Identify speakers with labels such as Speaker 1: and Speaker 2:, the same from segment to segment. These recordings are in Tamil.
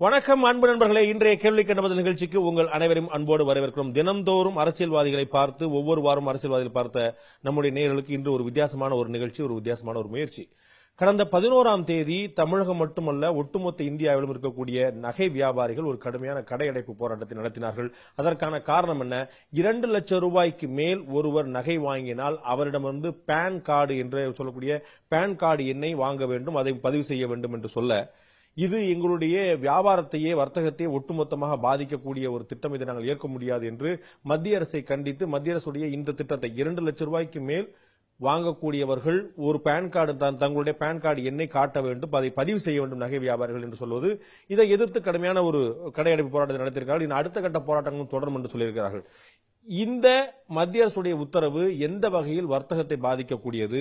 Speaker 1: வணக்கம் அன்பு நண்பர்களே, இன்றைய கேள்வி கண்டபது நிகழ்ச்சிக்கு உங்கள் அனைவரும் அன்போடு வரவேற்கிறோம். தினம்தோறும் அரசியல்வாதிகளை பார்த்து ஒவ்வொரு வாரம் அரசியல்வாதிகளை பார்த்த நம்முடைய நேயர்களுக்கு இன்று ஒரு வித்தியாசமான ஒரு நிகழ்ச்சி, ஒரு வித்தியாசமான ஒரு முயற்சி. கடந்த 11ஆம் தேதி தமிழகம் மட்டுமல்ல ஒட்டுமொத்த இந்தியாவிலும் இருக்கக்கூடிய நகை வியாபாரிகள் ஒரு கடுமையான கடையடைப்பு போராட்டத்தை நடத்தினார்கள். அதற்கான காரணம் என்ன? 2 லட்சம் ரூபாய்க்கு மேல் ஒருவர் நகை வாங்கினால் அவரிடமிருந்து பான் கார்டு என்று சொல்லக்கூடிய பான் கார்டு எண்ணை வாங்க வேண்டும், அதை பதிவு செய்ய வேண்டும் என்று சொல்ல, இது எங்களுடைய வியாபாரத்தையே வர்த்தகத்தையே ஒட்டுமொத்தமாக பாதிக்கக்கூடிய ஒரு திட்டம், இதை நாங்கள் ஏற்க முடியாது என்று மத்திய அரசை கண்டித்து மத்திய அரசுடைய இந்த திட்டத்தை 2 லட்சம் ரூபாய்க்கு மேல் வாங்கக்கூடியவர்கள் ஒரு பான் கார்டு தங்களுடைய பான் கார்டு எண்ணை காட்ட வேண்டும், அதை பதிவு செய்ய வேண்டும் நகை வியாபாரிகள் என்று சொல்வது. இதை எதிர்த்து கடுமையான ஒரு கடையடைப்பு போராட்டத்தை நடத்தியிருக்கிறார்கள். இன்னும் அடுத்த கட்ட போராட்டங்களும் தொடரும் என்று சொல்லியிருக்கிறார்கள். இந்த மத்திய அரசுடைய உத்தரவு எந்த வகையில் வர்த்தகத்தை பாதிக்கக்கூடியது?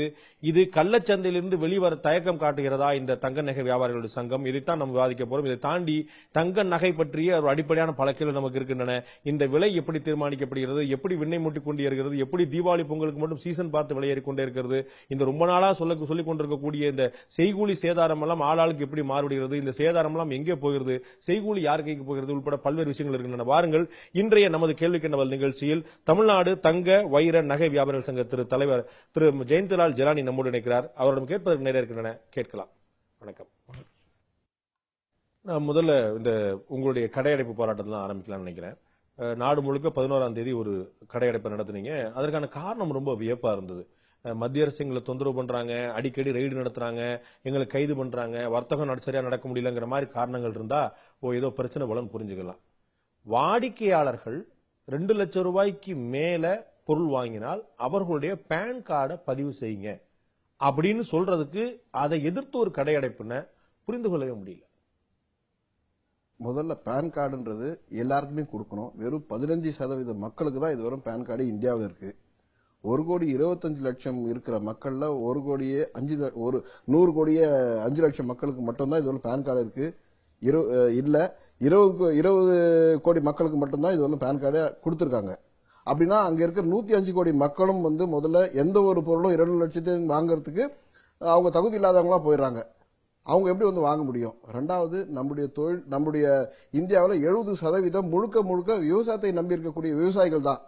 Speaker 1: இது கள்ளச்சந்தையிலிருந்து வெளிவர தயக்கம் காட்டுகிறதா இந்த தங்க நகை வியாபாரிகளுடைய சங்கம்? இதைத்தான் நம்ம விவாதிக்க போறோம். இதை தாண்டி தங்க நகை பற்றிய ஒரு அடிப்படையான பல கேள்வி நமக்கு இருக்கின்றன. இந்த விலை எப்படி தீர்மானிக்கப்படுகிறது? எப்படி விண்ணை மூட்டிக் கொண்டு இருக்கிறது? எப்படி தீபாவளி பொங்கலுக்கு மட்டும் சீசன் பார்த்து விலையேறிக் கொண்டே இருக்கிறது? இந்த ரொம்ப நாளா சொல்லிக் கொண்டிருக்கக்கூடிய இந்த செய்கூலி சேதாரம் எல்லாம் ஆளாளுக்கு எப்படி மாறுபடுகிறது? இந்த சேதாரம் எல்லாம் எங்கே போகிறது? செய்கூலி யார் கைக்கு போகிறது? உட்பட பல்வேறு விஷயங்கள் இருக்கின்றன. வாருங்கள், இன்றைய நமது கேள்வி கண்டவல் நிகழ்ச்சியில் தமிழ்நாடு தங்க வைர நகை வியாபாரிகள் சங்க தலைவர் திரு ஜெயந்திலால் ஜெலானி நம்மோடு இணைக்கிறார். அவரிடம் கேட்பதற்கு நிறைய இருக்கின்றன, கேட்கலாம். வணக்கம். நான் முதல்ல இந்த உங்களுடைய கடையடைப்பு போராட்டத்தில் ஆரம்பிக்கலாம்னு நினைக்கிறேன். நாடு முழுக்க 11ஆம் தேதி ஒரு கடையடைப்பு நடத்துனீங்க. அதற்கான காரணம் ரொம்ப வியப்பா இருந்தது. மத்திய அரசு எங்களை தொந்தரவு பண்றாங்க, அடிக்கடி ரெய்டு நடத்துறாங்க, எங்களை கைது பண்றாங்க, வர்த்தகம் சரியா நடக்க முடியலங்கிற மாதிரி காரணங்கள் இருந்தா ஏதோ பிரச்சனை போலன்னு புரிஞ்சுக்கலாம். வாடிக்கையாளர்கள் 2 லட்சம் ரூபாய்க்கு மேல பொருள் வாங்கினால் அவர்களுடைய பான் கார்டை பதிவு செய்யுங்க அப்படின்னு சொல்றதுக்கு அதை எதிர்த்து ஒரு கடையடைப்புன்னு புரிந்து கொள்ளவே முடியல.
Speaker 2: முதல்ல பான் கார்டுன்றது எல்லாருக்குமே கொடுக்கணும். வெறும் 15% மக்களுக்கு தான் இதுவரை பான் கார்டு இந்தியாவில் இருக்கு. 1,25,00,000 இருக்கிற மக்கள்ல 100 கோடியே 5 லட்சம் மக்களுக்கு மட்டும்தான் இதுவரை பான் கார்டு இருக்கு. இல்ல 20 கோடி மக்களுக்கு மட்டும்தான் இது பான் கார்டு கொடுத்திருக்காங்க. அப்படின்னா அங்க இருக்கிற 105 கோடி மக்களும் முதல்ல எந்த ஒரு பொருளும் 2 லட்சத்தையும் வாங்குறதுக்கு அவங்க தகுதி இல்லாதவங்களா போயிடுறாங்க. அவங்க எப்படி வாங்க முடியும்? ரெண்டாவது, நம்முடைய இந்தியாவில் 70% முழுக்க விவசாயத்தை நம்பி இருக்கக்கூடிய விவசாயிகள் தான்.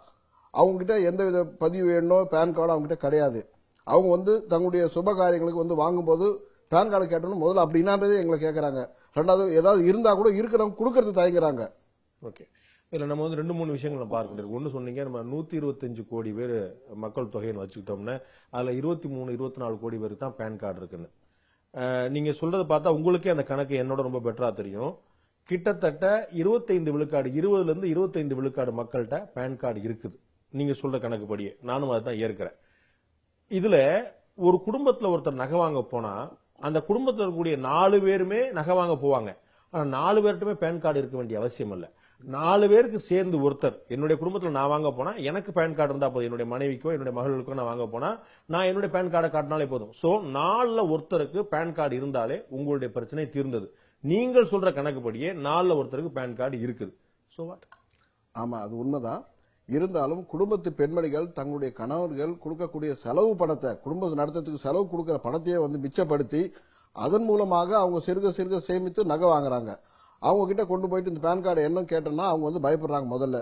Speaker 2: அவங்க கிட்ட எந்தவித பதிவு வேணும் பான் கார்டு அவங்க கிட்ட கிடையாது. அவங்க தங்களுடைய சுப காரியங்களுக்கு வாங்கும்போது பான் கார்டு கேட்டணும் முதல்ல அப்படின்னான்றதே எங்களை கேட்கறாங்க. ரெண்டாவது, ஏதாவது இருந்தா கூட இருக்கிறவங்க கொடுக்கறது தயங்குறாங்க.
Speaker 1: ஓகே, இதுல நம்ம 2-3 விஷயங்களை பார்க்கணும். ஒன்னு சொன்னீங்க, நம்ம 125 கோடி பேர் மக்கள் தொகைன்னு வச்சுக்கிட்டோம்னா அதுல 23-24 கோடி பேருக்கு தான் பான் கார்டு இருக்குன்னு நீங்க சொல்றதை பார்த்தா உங்களுக்கே அந்த கணக்கு என்னோட ரொம்ப பெட்டரா தெரியும். கிட்டத்தட்ட 25 விழுக்காடு 20லிருந்து 25 விழுக்காடு மக்கள்கிட்ட பான் கார்டு இருக்குது. நீங்க சொல்ற கணக்கு படியே நானும் அதுதான் ஏற்கிறேன். இதுல ஒரு குடும்பத்துல ஒருத்தர் நகை வாங்க போனா அந்த குடும்பத்தில் இருக்கக்கூடிய 4 பேருமே நகை வாங்க போவாங்க. ஆனா 4 பேர்ட்டுமே பான் கார்டு இருக்க வேண்டிய அவசியம் இல்ல. 4 பேருக்கு சேர்ந்து ஒருத்தர், என்னுடைய குடும்பத்தில் நான் வாங்க போனா எனக்கு பான் கார்டு இருந்தா போதும், என்னுடைய மனைவிக்கோ என்னுடைய மகளுக்கோ நான் வாங்க போனா நான் என்னுடைய பான் கார்டை காட்டினாலே போதும். சோ 4ல ஒருத்தருக்கு பான் கார்டு இருந்தாலே உங்களுடைய பிரச்சனை தீர்ந்தது. நீங்கள் சொல்ற கணக்குப்படியே 4ல ஒருத்தருக்கு பான் கார்டு இருக்குது. So what?
Speaker 2: ஆமா, அது உண்மைதான். இருந்தாலும் குடும்பத்து பெண்மணிகள் தங்களுடைய கணவர்கள் கொடுக்கக்கூடிய செலவு பணத்தை, குடும்பம் நடத்துறதுக்கு செலவு கொடுக்கிற பணத்தையே மிச்சப்படுத்தி அதன் மூலமாக அவங்க சிறுக சேமித்து நகை வாங்குறாங்க. அவங்க கிட்ட கொண்டு போயிட்டு இந்த பான் கார்டு என்ன கேட்டோம்னா அவங்க பயப்படுறாங்க முதல்ல.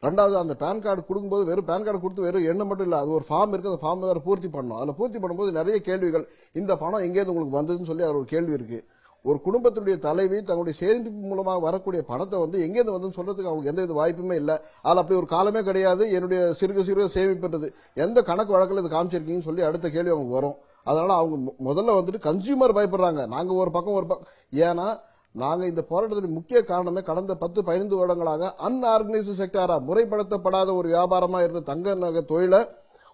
Speaker 2: ரெண்டாவது, அந்த பான் கார்டு கொடுக்கும்போது வெறும் பான் கார்டு கொடுத்து வெறும் எண்ணம் மட்டும் இல்ல, அது ஒரு ஃபார்ம் இருக்கு, அந்த ஃபார்ம் வேற பூர்த்தி பண்ணணும். அதுல பூர்த்தி பண்ணும்போது நிறைய கேள்விகள், இந்த பணம் எங்கேயிருந்து உங்களுக்கு வந்ததுன்னு சொல்லி அவர் ஒரு கேள்வி இருக்கு. ஒரு குடும்பத்தினுடைய தலைவி தங்களுடைய சேமிப்பு மூலமாக வரக்கூடிய பணத்தை எங்கேருந்து வந்து சொல்றதுக்கு அவங்க எந்த வித வாய்ப்புமே இல்ல. அது அப்படி ஒரு காலமே கிடையாது. என்னுடைய சிறுக சேமிப்புன்றது எந்த கணக்கு வழக்கில் இது காமிச்சிருக்கீங்கன்னு சொல்லி அடுத்த கேள்வி அவங்க வரும். அதனால அவங்க முதல்ல கன்சியூமர் பயப்படுறாங்க. நாங்க ஒரு பக்கம் ஏன்னா நாங்க இந்த போராட்டத்தின் முக்கிய காரணமே கடந்த 10-15 வருடங்களாக அன்ஆர்கனைஸ்டு செக்டாரா, முறைப்படுத்தப்படாத ஒரு வியாபாரமா இருந்த தங்க நகை தொழிலை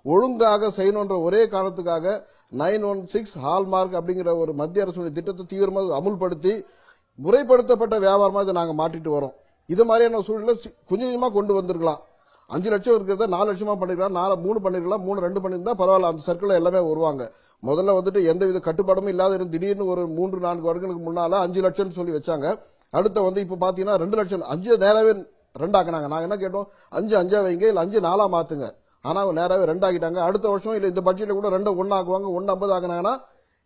Speaker 2: ஒழுங்காக செய்யணுன்ற ஒரே காரணத்துக்காக 916 ஹால்மார்க் அப்படிங்கிற ஒரு மத்திய அரசுடைய திட்டத்தை தீவிரமாக அமுல்படுத்தி முறைப்படுத்தப்பட்ட வியாபாரமா இதை நாங்க மாற்றிட்டு வரோம். இது மாதிரியான சூழ்நிலை கொஞ்சமா கொண்டு வந்திருக்கலாம். 5 லட்சம் இருக்கிறத 4 லட்சமா பண்ணிருக்கலாம், 3 பண்ணிருக்கலாம், 2 பண்ணிருந்தா பரவாயில்ல, அந்த சர்க்கிள் எல்லாமே வருவாங்க. முதல்ல எந்தவித கட்டுப்பாடும் இல்லாத திடீர்னு ஒரு 3-4 வருடங்களுக்கு முன்னால 5 லட்சம் சொல்லி வச்சாங்க. அடுத்த இப்ப பாத்தீங்கன்னா 2 லட்சம், 5 நேராவே 2 ஆக்குனாங்க. நாங்க என்ன கேட்டோம், 5 வைங்க, இல்ல 5 4 மாத்துங்க. ஆனா நேராவே 2 ஆக்கிட்டாங்க. அடுத்த வருஷம் இல்ல இந்த பட்ஜெட்ல கூட 2 1 ஆக்குவாங்க, 150 ஆக்குனாங்கன்னா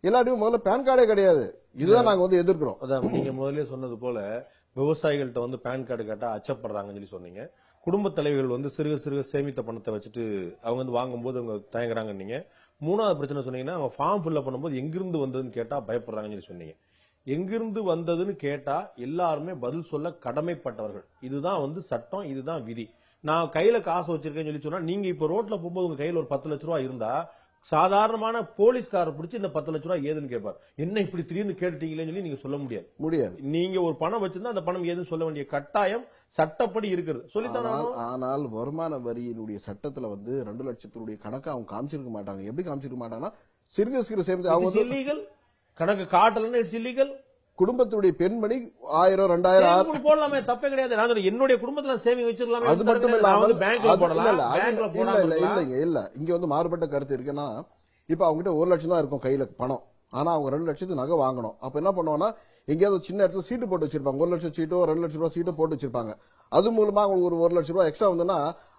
Speaker 2: எல்லாத்தையும் முதல்ல பான் கார்டே கிடையாது. இதுதான் நாங்க எதிர்க்கிறோம்.
Speaker 1: அதான் நீங்க முதல்ல சொன்னது போல விவசாயிகள்கிட்ட வந்து பேன் கார்டு கேட்டா அச்சப்படுறாங்கன்னு சொல்லி சொன்னீங்க. குடும்ப தலைவர்கள் வந்து சிறுக சிறுக சேமித்த பணத்தை வச்சுட்டு அவங்க வந்து வாங்கும்போது அவங்க தயங்குறாங்க. நீங்க 3வது பிரச்சனை சொன்னீங்கன்னா அவங்க ஃபார்ம் ஃபில்அப் பண்ணும்போது எங்கிருந்து வந்ததுன்னு கேட்டா பயப்படுறாங்கன்னு சொல்லி சொன்னீங்க. எங்கிருந்து வந்ததுன்னு கேட்டா எல்லாருமே பதில் சொல்ல கடமைப்பட்டவர்கள். இதுதான் வந்து சட்டம், இதுதான் விதி. நான் கையில காசு வச்சிருக்கேன்னு சொல்லி சொன்னா, நீங்க இப்ப ரோட்ல போகும்போது உங்க கையில ஒரு 10 லட்சம் ரூபாய் இருந்தா சாதாரணமான போலீஸ்காரர் பிடிச்சி இந்த 10 லட்சம் ரூபாய் ஏதுன்னு கேட்பார். என்ன இப்படி திடீர்னு கேட்டீங்களேன்னு சொல்லி நீங்க சொல்ல முடியாது. நீங்க ஒரு பணம் வச்சிருந்தா அந்த பணம் ஏதுன்னு சொல்ல வேண்டிய கட்டாயம் சட்டப்படி இருக்குது. சொல்லித்தான்.
Speaker 2: ஆனால் வருமான வரியினுடைய சட்டத்துல வந்து 2 லட்சத்தினுடைய கணக்கு அவங்க காமிச்சிருக்க மாட்டாங்க. எப்படி காமிச்சிருக்க மாட்டாங்கன்னா சிறுக சிறு சேமித்து அவங்க
Speaker 1: இல்லீகல் கணக்கு காட்டலன்னு இட்ஸ் இல்லீகல்.
Speaker 2: குடும்பத்துடைய பெண்மணி 1000 2000
Speaker 1: போடலாமே, தப்பே கிடையாது. நான் என்னுடைய குடும்பத்துல சேவிங் வச்சிருக்கலாமே.
Speaker 2: அது மட்டும் இல்லாமல்
Speaker 1: பேங்க்ல போடலாம்.
Speaker 2: இல்ல இங்க வந்து மாறுபட்ட கருத்து இருக்குன்னா, இப்ப அவங்க கிட்ட 1 லட்சம் தான் இருக்கும் கையில பணம். ஆனா அவங்க 2 லட்சத்துக்கு நகை வாங்கணும். அப்ப என்ன பண்ணுவாங்கன்னா, எங்கேயாவது சின்ன இடத்துல சீட்டு போட்டு வச்சிருப்பாங்க. 1 லட்சம் சீட்டோ 2 லட்சம் ரூபாய் சீட்டோ போட்டு வச்சிருப்பாங்க. அது மூலமா அவங்க ஒரு 1 லட்சம் ரூபாய் எக்ஸ்ட்ரா வந்ததுன்னா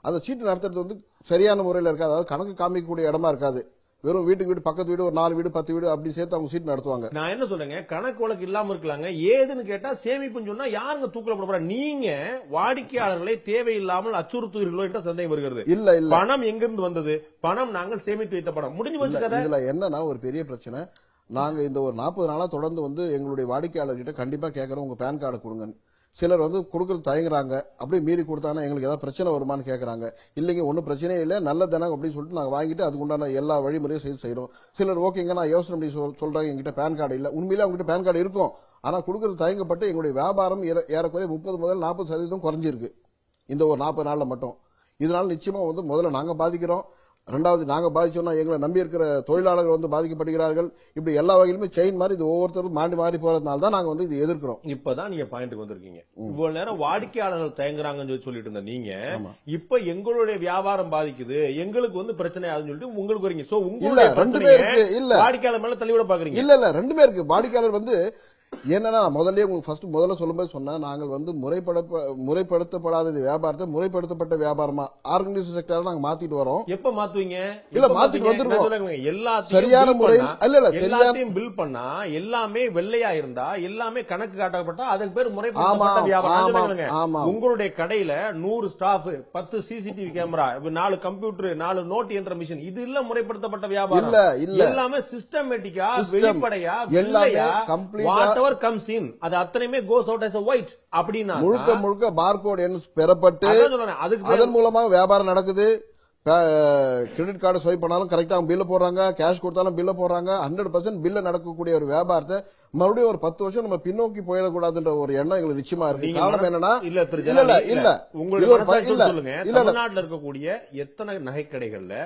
Speaker 2: அந்த சீட்டு நடத்துறது வந்து சரியான முறையில் இருக்காது. அதாவது கணக்கு காமிக்கக்கூடிய இடமா இருக்காது. வெறும் வீட்டுக்கு வீடு, பக்கத்து வீடு, ஒரு 4 வீடு 10 வீடு அப்படி சேர்த்து அவங்க சீட் நடத்துவாங்க.
Speaker 1: நான் என்ன சொல்றேங்க, கணக்கு வழக்கு இல்லாம இருக்கலாங்க. ஏதுன்னு கேட்டா சேமிப்புன்னு சொன்னா யாருங்க தூக்கல போட? நீங்க வாடிக்கையாளர்களை தேவையில்லாமல் அச்சுறுத்துவீர்களோ என்ற சந்தேகம் வருகிறது.
Speaker 2: இல்ல
Speaker 1: பணம் எங்கிருந்து வந்தது? பணம் நாங்கள் சேமித்து வைத்த பணம். முடிஞ்சு வச்சு.
Speaker 2: இதுல என்னன்னா ஒரு பெரிய பிரச்சனை, நாங்க இந்த ஒரு 40 நாளா தொடர்ந்து வந்து எங்களுடைய வாடிக்கையாளர்கிட்ட கண்டிப்பா கேட்கறோம், உங்க பேன் கார்டு கொடுங்க. சிலர் வந்து கொடுக்கறது தயங்குறாங்க. அப்படியே மீறி கொடுத்தாங்கன்னா எங்களுக்கு ஏதாவது பிரச்சனை வருமானு கேட்கறாங்க. இல்லைங்க ஒன்னும் பிரச்சனையே இல்லை, நல்ல தானே அப்படின்னு சொல்லிட்டு நாங்க வாங்கிட்டு அதுக்கு உண்டான எல்லா வழிமுறையும் செய்யறோம். சிலர் ஓகேங்க நான் யோசனை பண்ணி சொல்றாங்க, எங்கிட்ட பேன் கார்டு இல்ல. உண்மையிலே அவங்ககிட்ட பேன் கார்டு இருக்கும். ஆனா கொடுக்கறது தயங்கப்பட்டு எங்களுடைய வியாபாரம் ஏறக்குறைய 30 முதல் 40% குறைஞ்சிருக்கு இந்த ஒரு 40 நாள்ல மட்டும். இதனால நிச்சயமா வந்து முதல்ல நாங்க பாதிக்கிறோம். 2வது நாங்க பாதிச்சோம்னா எங்களை நம்பி இருக்கிற தொழிலாளர்கள் வந்து பாதிக்கப்படுகிறார்கள். இப்படி எல்லா வகையிலுமே செயின் மாதிரி இது ஒவ்வொருத்தரும் மாறி போறதுனால தான் நாங்க வந்து இது எதிர்க்கிறோம்.
Speaker 1: இப்பதான் நீங்க பாயிண்ட்க்கு வந்திருக்கீங்க. இவ்வளவு நேரம் வாடிக்கையாளர்கள் தயங்குறாங்கன்னு சொல்லிட்டு இருந்த நீங்க இப்ப எங்களுடைய வியாபாரம் பாதிக்குது, எங்களுக்கு வந்து பிரச்சனை ஆகுதுன்னு சொல்லிட்டு உங்களுக்கு வரீங்க. சோ உங்களுடைய வாடிக்கையாளர் மேல தள்ளிவிட பாக்குறீங்க.
Speaker 2: இல்ல 2 பேருக்கு வாடிக்கையாளர் வந்து என்னன்னா முதல்ல சொல்லும்போது சொன்னா, நாங்கள் வந்து முறைப்படுத்தப்படாத வியாபாரத்தை முறைப்படுத்தப்பட்ட வியாபாரமா ஆர்கனைசேஷன் செக்டர் நாங்க மாத்திட்டு வரோம்.
Speaker 1: எப்ப மாத்துவீங்க?
Speaker 2: இல்ல மாத்திட்டு வந்துருவோம்.
Speaker 1: சரியான முறையில் எல்லாத்தையும் பில் பண்ணா எல்லாமே வெள்ளையா இருந்தா எல்லாமே கணக்கு காட்டப்பட்டா அதுக்கு பேர் முறைப்படுத்தப்பட்ட வியாபாரம். உங்களுடைய கடையில 100 staff, 10 CCTV camera, 4 computer, 4 note என்ற மிஷின், இது இல்ல முறைப்படுத்தப்பட்ட வியாபாரம். எல்லாமே சிஸ்டமேட்டிக்கா வெளிப்படையா வெள்ளையா whatever comes in அது அத்தனையுமே goes out as a white. அப்படினா
Speaker 2: முழுக்க பார்கோட் எண் பெறப்பட்டு அதன் மூலமா வியாபாரம் நடக்குது. கிரெடிட் கார்டு ஸ்வைப் பண்ணாலும் கரெக்டா பில்ல போடுறாங்க, கேஷ் கொடுத்தாலும் பில்ல போடுறாங்க. 100% பில்ல நடக்கக்கூடிய ஒரு வியாபாரத்தை மறுபடியும் ஒரு 10 வருஷம் நம்ம பின்னோக்கி போயிடக்கூடாதுன்ற ஒரு எண்ணம் எங்களுக்கு நிச்சயமா இருக்கு. காரணம் என்னன்னா, இல்ல
Speaker 1: உங்களுடைய தமிழ்நாட்டில் இருக்கக்கூடிய எத்தனை நகைக்கடைகள்ல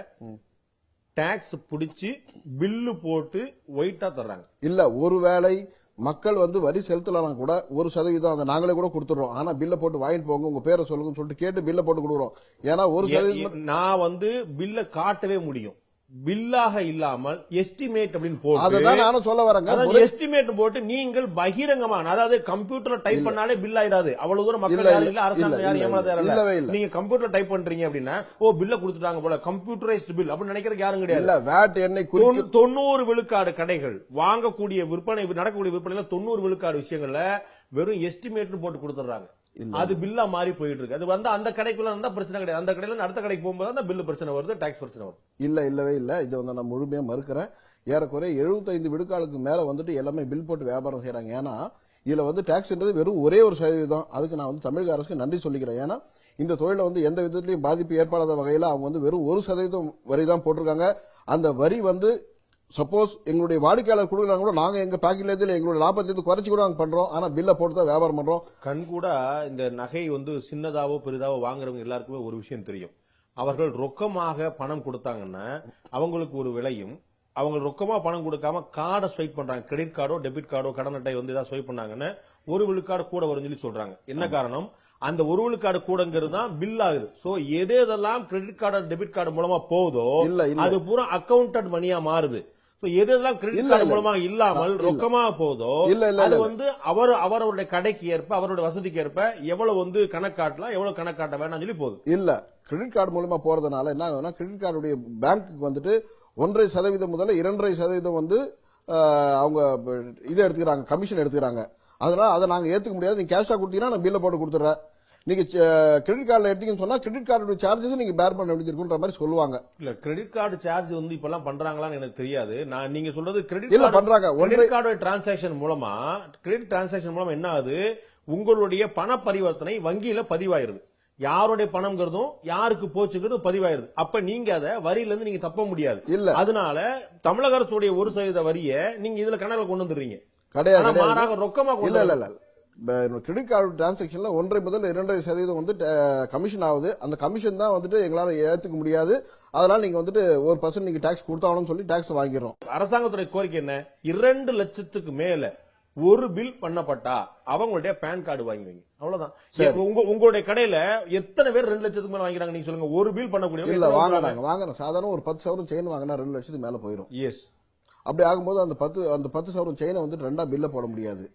Speaker 1: டாக்ஸ் பிடிச்சி பில்லு போட்டு ஒயிட்டா தர்றாங்க?
Speaker 2: இல்ல ஒருவேளை மக்கள் வந்து வரி செலுத்தலாம் கூட 1% அந்த நாங்களே கூட கொடுத்துறோம். ஆனா பில்ல போட்டு வாங்கிட்டு போங்க, உங்க பேரை சொல்லுங்கன்னு சொல்லிட்டு கேட்டு பில்ல போட்டு கொடுக்குறோம். ஏன்னா 1%
Speaker 1: நான் வந்து பில்ல காட்டவே முடியும். பில்லாக இல்லாமல் எஸ்டிமேட் அப்படின்னு போட்டு,
Speaker 2: அதுதான் நானும் சொல்ல வரேங்க.
Speaker 1: எஸ்டிமேட் போட்டு நீங்கள் பகிரங்கமான, அதாவது கம்ப்யூட்டர்ல டைப் பண்ணாலே பில் ஆயிடாது. அவ்வளவு தூரம் மக்கள் யாரும் இல்ல, அரசாங்கம் யாரும் ஏமாறாது. நீங்க கம்ப்யூட்டர்ல டைப் பண்றீங்க அப்படின்னா பில்ல கொடுத்துட்டாங்க போல கம்ப்யூட்டரைஸ்டு பில் அப்படின்னு நினைக்கிறதுக்கு யாரும் கிடையாது.
Speaker 2: வேட் எண்ணெய்
Speaker 1: 90 விழுக்காடு கடைகள் வாங்கக்கூடிய விற்பனை நடக்கக்கூடிய விற்பனையில 90 விழுக்காடு விஷயங்கள்ல வெறும் எஸ்டிமேட் போட்டு கொடுத்துறாங்க. அது பில்லா மாறி போயிட்டு இருக்கு. அது வந்து அந்த கடைக்குள்ள இருந்தா பிரச்சனை கிடையாது. அந்த கடையில அடுத்த கடைக்கு போகும்போது அந்த பில்லு பிரச்சனை வருது, டாக்ஸ் பிரச்சனை வருது.
Speaker 2: இல்லவே இல்ல. இது வந்து நான் முழுமையா மறுக்கிறேன். ஏறக்குறைய 75 விழுக்காடுக்கு மேல வந்துட்டு எல்லாமே பில் போட்டு வியாபாரம் செய்யறாங்க. ஏன்னா இதுல வந்து டாக்ஸ்ன்றது வெறும் ஒரே 1% அதுக்கு நான் வந்து தமிழக அரசுக்கு நன்றி சொல்லிக்கிறேன். ஏன்னா இந்த தொழில வந்து எந்த விதத்திலையும் பாதிப்பு ஏற்படாத வகையில அவங்க வந்து வெறும் 1% வரி தான் போட்டிருக்காங்க. அந்த வரி வந்து சப்போஸ் எங்களுடைய வாடிக்கையாளர் கொடுக்குறாங்க கூட நாங்க எங்க பாக்கெட்ல இருந்து எங்களுடைய லாபத்தை குறைச்சு கூட நாங்க பண்றோம். ஆனா பில்ல போட்டு தான் வியாபாரம் பண்றோம்.
Speaker 1: கண் கூட இந்த நகை வந்து சின்னதாவோ பெரிதாவோ வாங்குறவங்க எல்லாருக்குமே ஒரு விஷயம் தெரியும். அவர்கள் ரொக்கமாக பணம் கொடுத்தாங்கன்னா அவங்களுக்கு ஒரு விலையும், அவங்க ரொக்கமா பணம் கொடுக்காம கார்டை ஸ்வைப் பண்றாங்க, கிரெடிட் கார்டோ டெபிட் கார்டோ கடன் அட்டை வந்து ஏதாவது ஸ்வைப் பண்ணாங்கன்னா 1 விழுக்காடு கூட வரும்னு சொல்லி சொல்றாங்க. என்ன காரணம்? அந்த 1 விழுக்காடு கூடங்கிறது தான் பில் ஆகுது. சோ எதெல்லாம் கிரெடிட் கார்டு டெபிட் கார்டு மூலமா போகுதோ அது பூரா அக்கவுண்டட் மணியா மாறுது. எதெல்லாம் கிரெடிட் கார்டு மூலமா இல்லாமல் ரொக்கமா போதோ அது வந்து அவருடைய கடைக்கு ஏற்ப அவருடைய வசதிக்கு ஏற்ப எவ்வளவு வந்து கணக்காட்டலாம், எவ்வளவு கணக்காட்ட வேணாம் சொல்லி போகுது.
Speaker 2: இல்ல கிரெடிட் கார்டு மூலமா போறதுனால என்ன ஆகுதுன்னா, கிரெடிட் கார்டுடைய பேங்க்கு வந்துட்டு 1.5% முதல்ல 2.5% வந்து அவங்க இது எடுத்துக்கிறாங்க, கமிஷன் எடுத்துக்கிறாங்க. அதனால அதை நாங்க ஏத்துக்க முடியாது. நீங்க கேஷா கொடுத்தீங்கன்னா நான் பில்ல போட்டு கொடுத்துறேன். நீங்க கிரெடிட் கார்டுல எடுத்தீங்கன்னு சொன்னா கிரெடிட் கார்டு சார்ஜஸ் நீங்க பேர் பண்ண வேண்டியிருக்குன்ற மாதிரி சொல்லுவாங்க.
Speaker 1: இல்ல கிரெடிட் கார்டு சார்ஜ் வந்து இப்பெல்லாம் பண்றாங்களான்னு எனக்கு தெரியாது. நான் நீங்க சொல்றது
Speaker 2: இல்ல
Speaker 1: கிரெடிட்
Speaker 2: பண்றாங்க.
Speaker 1: கிரெடிட் கார்டு டிரான்சாக்ஷன் மூலமா என்ன ஆகுது, உங்களுடைய பண பரிவர்த்தனை வங்கியில பதிவாயிருது. யாருடைய பணம்ங்கிறதும் யாருக்கு போச்சுங்கிறது பதிவாயிருது. அப்ப நீங்க அதை வரியில இருந்து நீங்க தப்ப முடியாது.
Speaker 2: இல்ல
Speaker 1: அதனால தமிழக அரசுடைய 1% வரியை நீங்க இதுல கணக்குல கொண்டு வந்துடுறீங்க.
Speaker 2: கிடையாது.
Speaker 1: மாறாக ரொக்கமா
Speaker 2: இல்ல இல்ல இல்ல கிரெடிட் கார்டு டிரான்சாக்ஷன்ல 1.5 முதல் 2.5% வந்து கமிஷன் ஆகுது. அந்த கமிஷன் தான் வந்துட்டு எங்களால ஏத்துக்க முடியாது. அதனால நீங்க வந்துட்டு 1% நீங்க டாக்ஸ் கொடுத்தாகணும்னு சொல்லி டாக்ஸ் வாங்கிடுறோம்.
Speaker 1: அரசாங்கத்துடைய கோரிக்கை என்ன, 2 லட்சத்துக்கு மேல ஒரு பில் பண்ணப்பட்டா அவங்களுடைய பேன் கார்டு வாங்குவீங்க, அவ்வளவுதான். உங்களுடைய கடையில எத்தனை பேர் 2 லட்சத்துக்கு மேல வாங்கிறாங்க நீங்க சொல்லுங்க. ஒரு பில் பண்ணக்கூடிய
Speaker 2: இல்ல வாங்குறாங்க. சாதாரண ஒரு 10,000 செயின் வாங்கினா 2 லட்சத்துக்கு மேல போயிடும்.
Speaker 1: எஸ்.
Speaker 2: அப்படி ஆகும்போது அந்த 10,000 செயினை வந்து 2ஆ பில்ல போட முடியாது.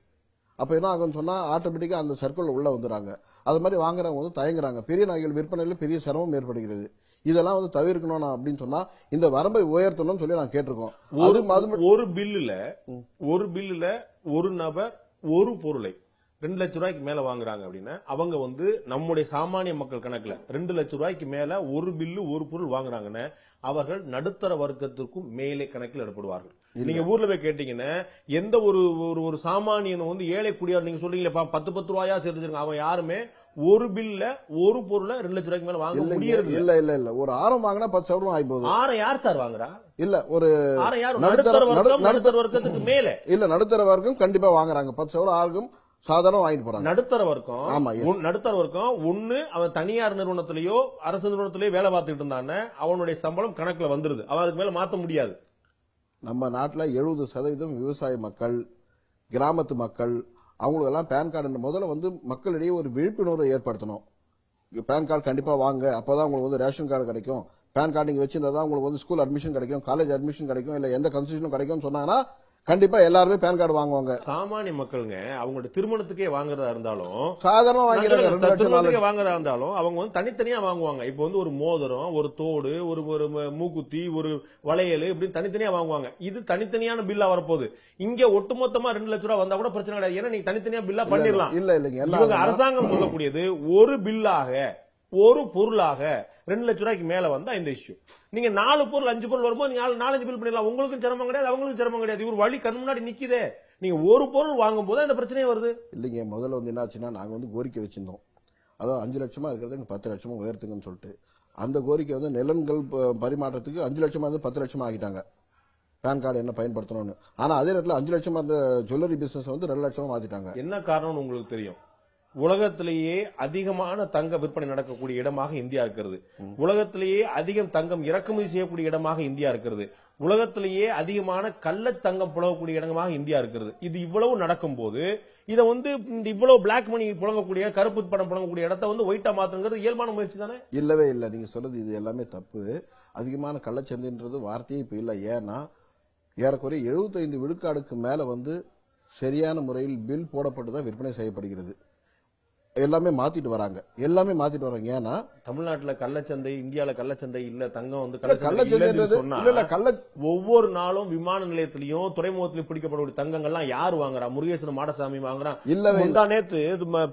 Speaker 2: அப்ப என்ன ஆகும்னு சொன்னா ஆட்டோமேட்டிக்கா அந்த சர்க்கிள் உள்ள வந்துறாங்க. அது மாதிரி வாங்குறவங்க வந்து தயங்குறாங்க. பெரிய நகைகள் விற்பனையில பெரிய சிரமம் ஏற்படுகிறது. இதெல்லாம் வந்து தவிர்க்கணும் அப்படின்னு சொன்னா இந்த வரம்பை உயர்த்தணும்னு சொல்லி நான் கேட்டிருக்கோம்.
Speaker 1: ஒரு பில்லுல ஒரு நபர் ஒரு பொருளை 2 லட்சம் ரூபாய்க்கு மேல வாங்குறாங்க அப்படின்னா அவங்க வந்து நம்முடைய சாமானிய மக்கள் கணக்குல 2 லட்சம் ரூபாய்க்கு மேல ஒரு பில்லு ஒரு பொருள் வாங்குறாங்கன்னா அவர்கள் நடுத்தர வர்க்கத்திற்கும் மேலே கணக்கில் எடுப்படுவார்கள். நீங்க ஊர்ல போய் கேட்டீங்கன்னா எந்த ஒரு சாமானியன் வந்து ஏழை குடியார் நீங்க சொல்றீங்களா 10 ரூபாயா சேர்த்துருங்க, அவன் யாருமே ஒரு பில்ல ஒரு பொருளை 2 லட்சம் ரூபாய்க்கு மேல வாங்க முடியாது.
Speaker 2: இல்ல ஒரு ஆரம் வாங்கினா 10,000 ஆகி போகுது.
Speaker 1: ஆரம் யார் சார் வாங்குறா?
Speaker 2: இல்ல ஒரு
Speaker 1: நடுத்தர வர்க்கத்துக்கு மேல
Speaker 2: இல்ல நடுத்தர வர்க்கம் கண்டிப்பா வாங்குறாங்க. 10,000 ஆகும் சாதாரண வாங்கிட்டு போறாங்க.
Speaker 1: நடுத்தர வர்க்கம் ஒண்ணு அவன் தனியார் நிறுவனத்திலேயோ அரசு நிறுவனத்திலேயோ வேலை பார்த்துட்டு இருந்தானே அவனுடைய சம்பளம் கணக்குல வந்துருது, அவன் அதுக்கு மேல மாத்த முடியாது.
Speaker 2: நம்ம நாட்டுல 70% விவசாய மக்கள், கிராமத்து மக்கள், அவங்களுக்கு எல்லாம் பேன் கார்டு முதல்ல வந்து மக்களிடையே ஒரு விழிப்புணர்வை ஏற்படுத்தணும். பேன் கார்டு கண்டிப்பா வாங்க, அப்பதான் உங்களுக்கு வந்து ரேஷன் கார்டு கிடைக்கும். பேன் கார்டு நீங்க வச்சிருந்தா உங்களுக்கு வந்து ஸ்கூல் அட்மிஷன் கிடைக்கும், காலேஜ் அட்மிஷன் கிடைக்கும், இல்ல எந்த கன்செஷனும் கிடைக்கும் சொன்னாங்கன்னா கண்டிப்பா எல்லாருமே பேன் கார்டு வாங்குவாங்க.
Speaker 1: சாமானிய மக்களுங்க அவங்களோட திருமணத்துக்கே வாங்குறதா இருந்தாலும்
Speaker 2: சாதாரண
Speaker 1: வாங்குறதா இருந்தாலும் அவங்க வந்து தனித்தனியா வாங்குவாங்க. இப்ப வந்து ஒரு மோதிரம், ஒரு தோடு, ஒரு மூக்குத்தி, ஒரு வளையல் இப்படி தனித்தனியா வாங்குவாங்க. இது தனித்தனியான பில்லா வரப்போகுது. இங்க ஒட்டுமொத்தமா 2 லட்சம் ரூபாய் வந்தா கூட பிரச்சனை கிடையாது. ஏன்னா நீங்க தனித்தனியா பில்லா பண்ணிடலாம். இல்ல அரசாங்கம் சொல்லக்கூடியது ஒரு பில்லாக ஒரு பொருளாக 2 லட்சம் ரூபாய்க்கு மேல வந்தா இந்த இஷ்யூ. நீங்க 4 பொருள் 5 பொருள் வரும்போது நீங்க 4-5 பில் பண்ணிடலாம். உங்களுக்கும் சிரமம் கிடையாது, அவங்களுக்கும் சிரமம் கிடையாது. இவர் வழி கண் முன்னாடி நிக்குதே. நீங்க ஒரு பொருள் வாங்கும் போது அந்த பிரச்சனையே வருது.
Speaker 2: இல்லைங்க முதல்ல வந்து என்னாச்சுன்னா நாங்க வந்து கோரிக்கை வச்சிருந்தோம். அதாவது 5 லட்சமா இருக்கிறது 10 லட்சமா உயர்த்துங்கன்னு சொல்லிட்டு அந்த கோரிக்கை வந்து நிலன்கள் பரிமாற்றத்துக்கு 5 லட்சமா இருந்து 10 லட்சமா ஆகிட்டாங்க. பேன் கார்டு என்ன பயன்படுத்தணும்னு. ஆனா அதே நேரத்தில் 5 லட்சமா இருந்த ஜுவல்லரி பிசினஸ் வந்து 2 லட்சமா மாத்திட்டாங்க.
Speaker 1: என்ன காரணம்னு உங்களுக்கு தெரியும்? உலகத்திலேயே அதிகமான தங்க விற்பனை நடக்கக்கூடிய இடமாக இந்தியா இருக்கிறது. உலகத்திலேயே அதிகம் தங்கம் இறக்குமதி செய்யக்கூடிய இடமாக இந்தியா இருக்கிறது. உலகத்திலேயே அதிகமான கள்ள தங்கம் புழங்கக்கூடிய இடமாக இந்தியா இருக்கிறது. இது இவ்வளவு நடக்கும் போது இதை வந்து இவ்வளவு பிளாக் மணி புழங்கக்கூடிய கருப்பு பணம் புழங்கக்கூடிய இடத்தை வந்து ஒயிட்டா மாத்துங்கிறது இயல்பான முயற்சி தானே?
Speaker 2: இல்லவே இல்ல. நீங்க சொல்றது இது எல்லாமே தப்பு. அதிகமான கள்ளச்சந்தைன்றது வார்த்தையே இப்ப இல்ல. ஏன்னா ஏறக்குறைய 75 விழுக்காடுக்கு மேல வந்து சரியான முறையில் பில் போடப்பட்டுதான் விற்பனை செய்யப்படுகிறது. எல்லாமே மாத்திட்டு வராங்க. ஏன்னா
Speaker 1: தமிழ்நாட்டுல கள்ளச்சந்தை, இந்தியால கள்ளச்சந்தை இல்ல, தங்கம் வந்து
Speaker 2: கள்ளச்சந்தை
Speaker 1: ஒவ்வொரு நாளும் விமான நிலையத்திலையும் துறைமுகத்திலையும் பிடிக்கப்படக்கூடிய தங்கங்கள்லாம் யார் வாங்குறா? முருகேசன் மாடசாமி வாங்குறான். இல்ல நேற்று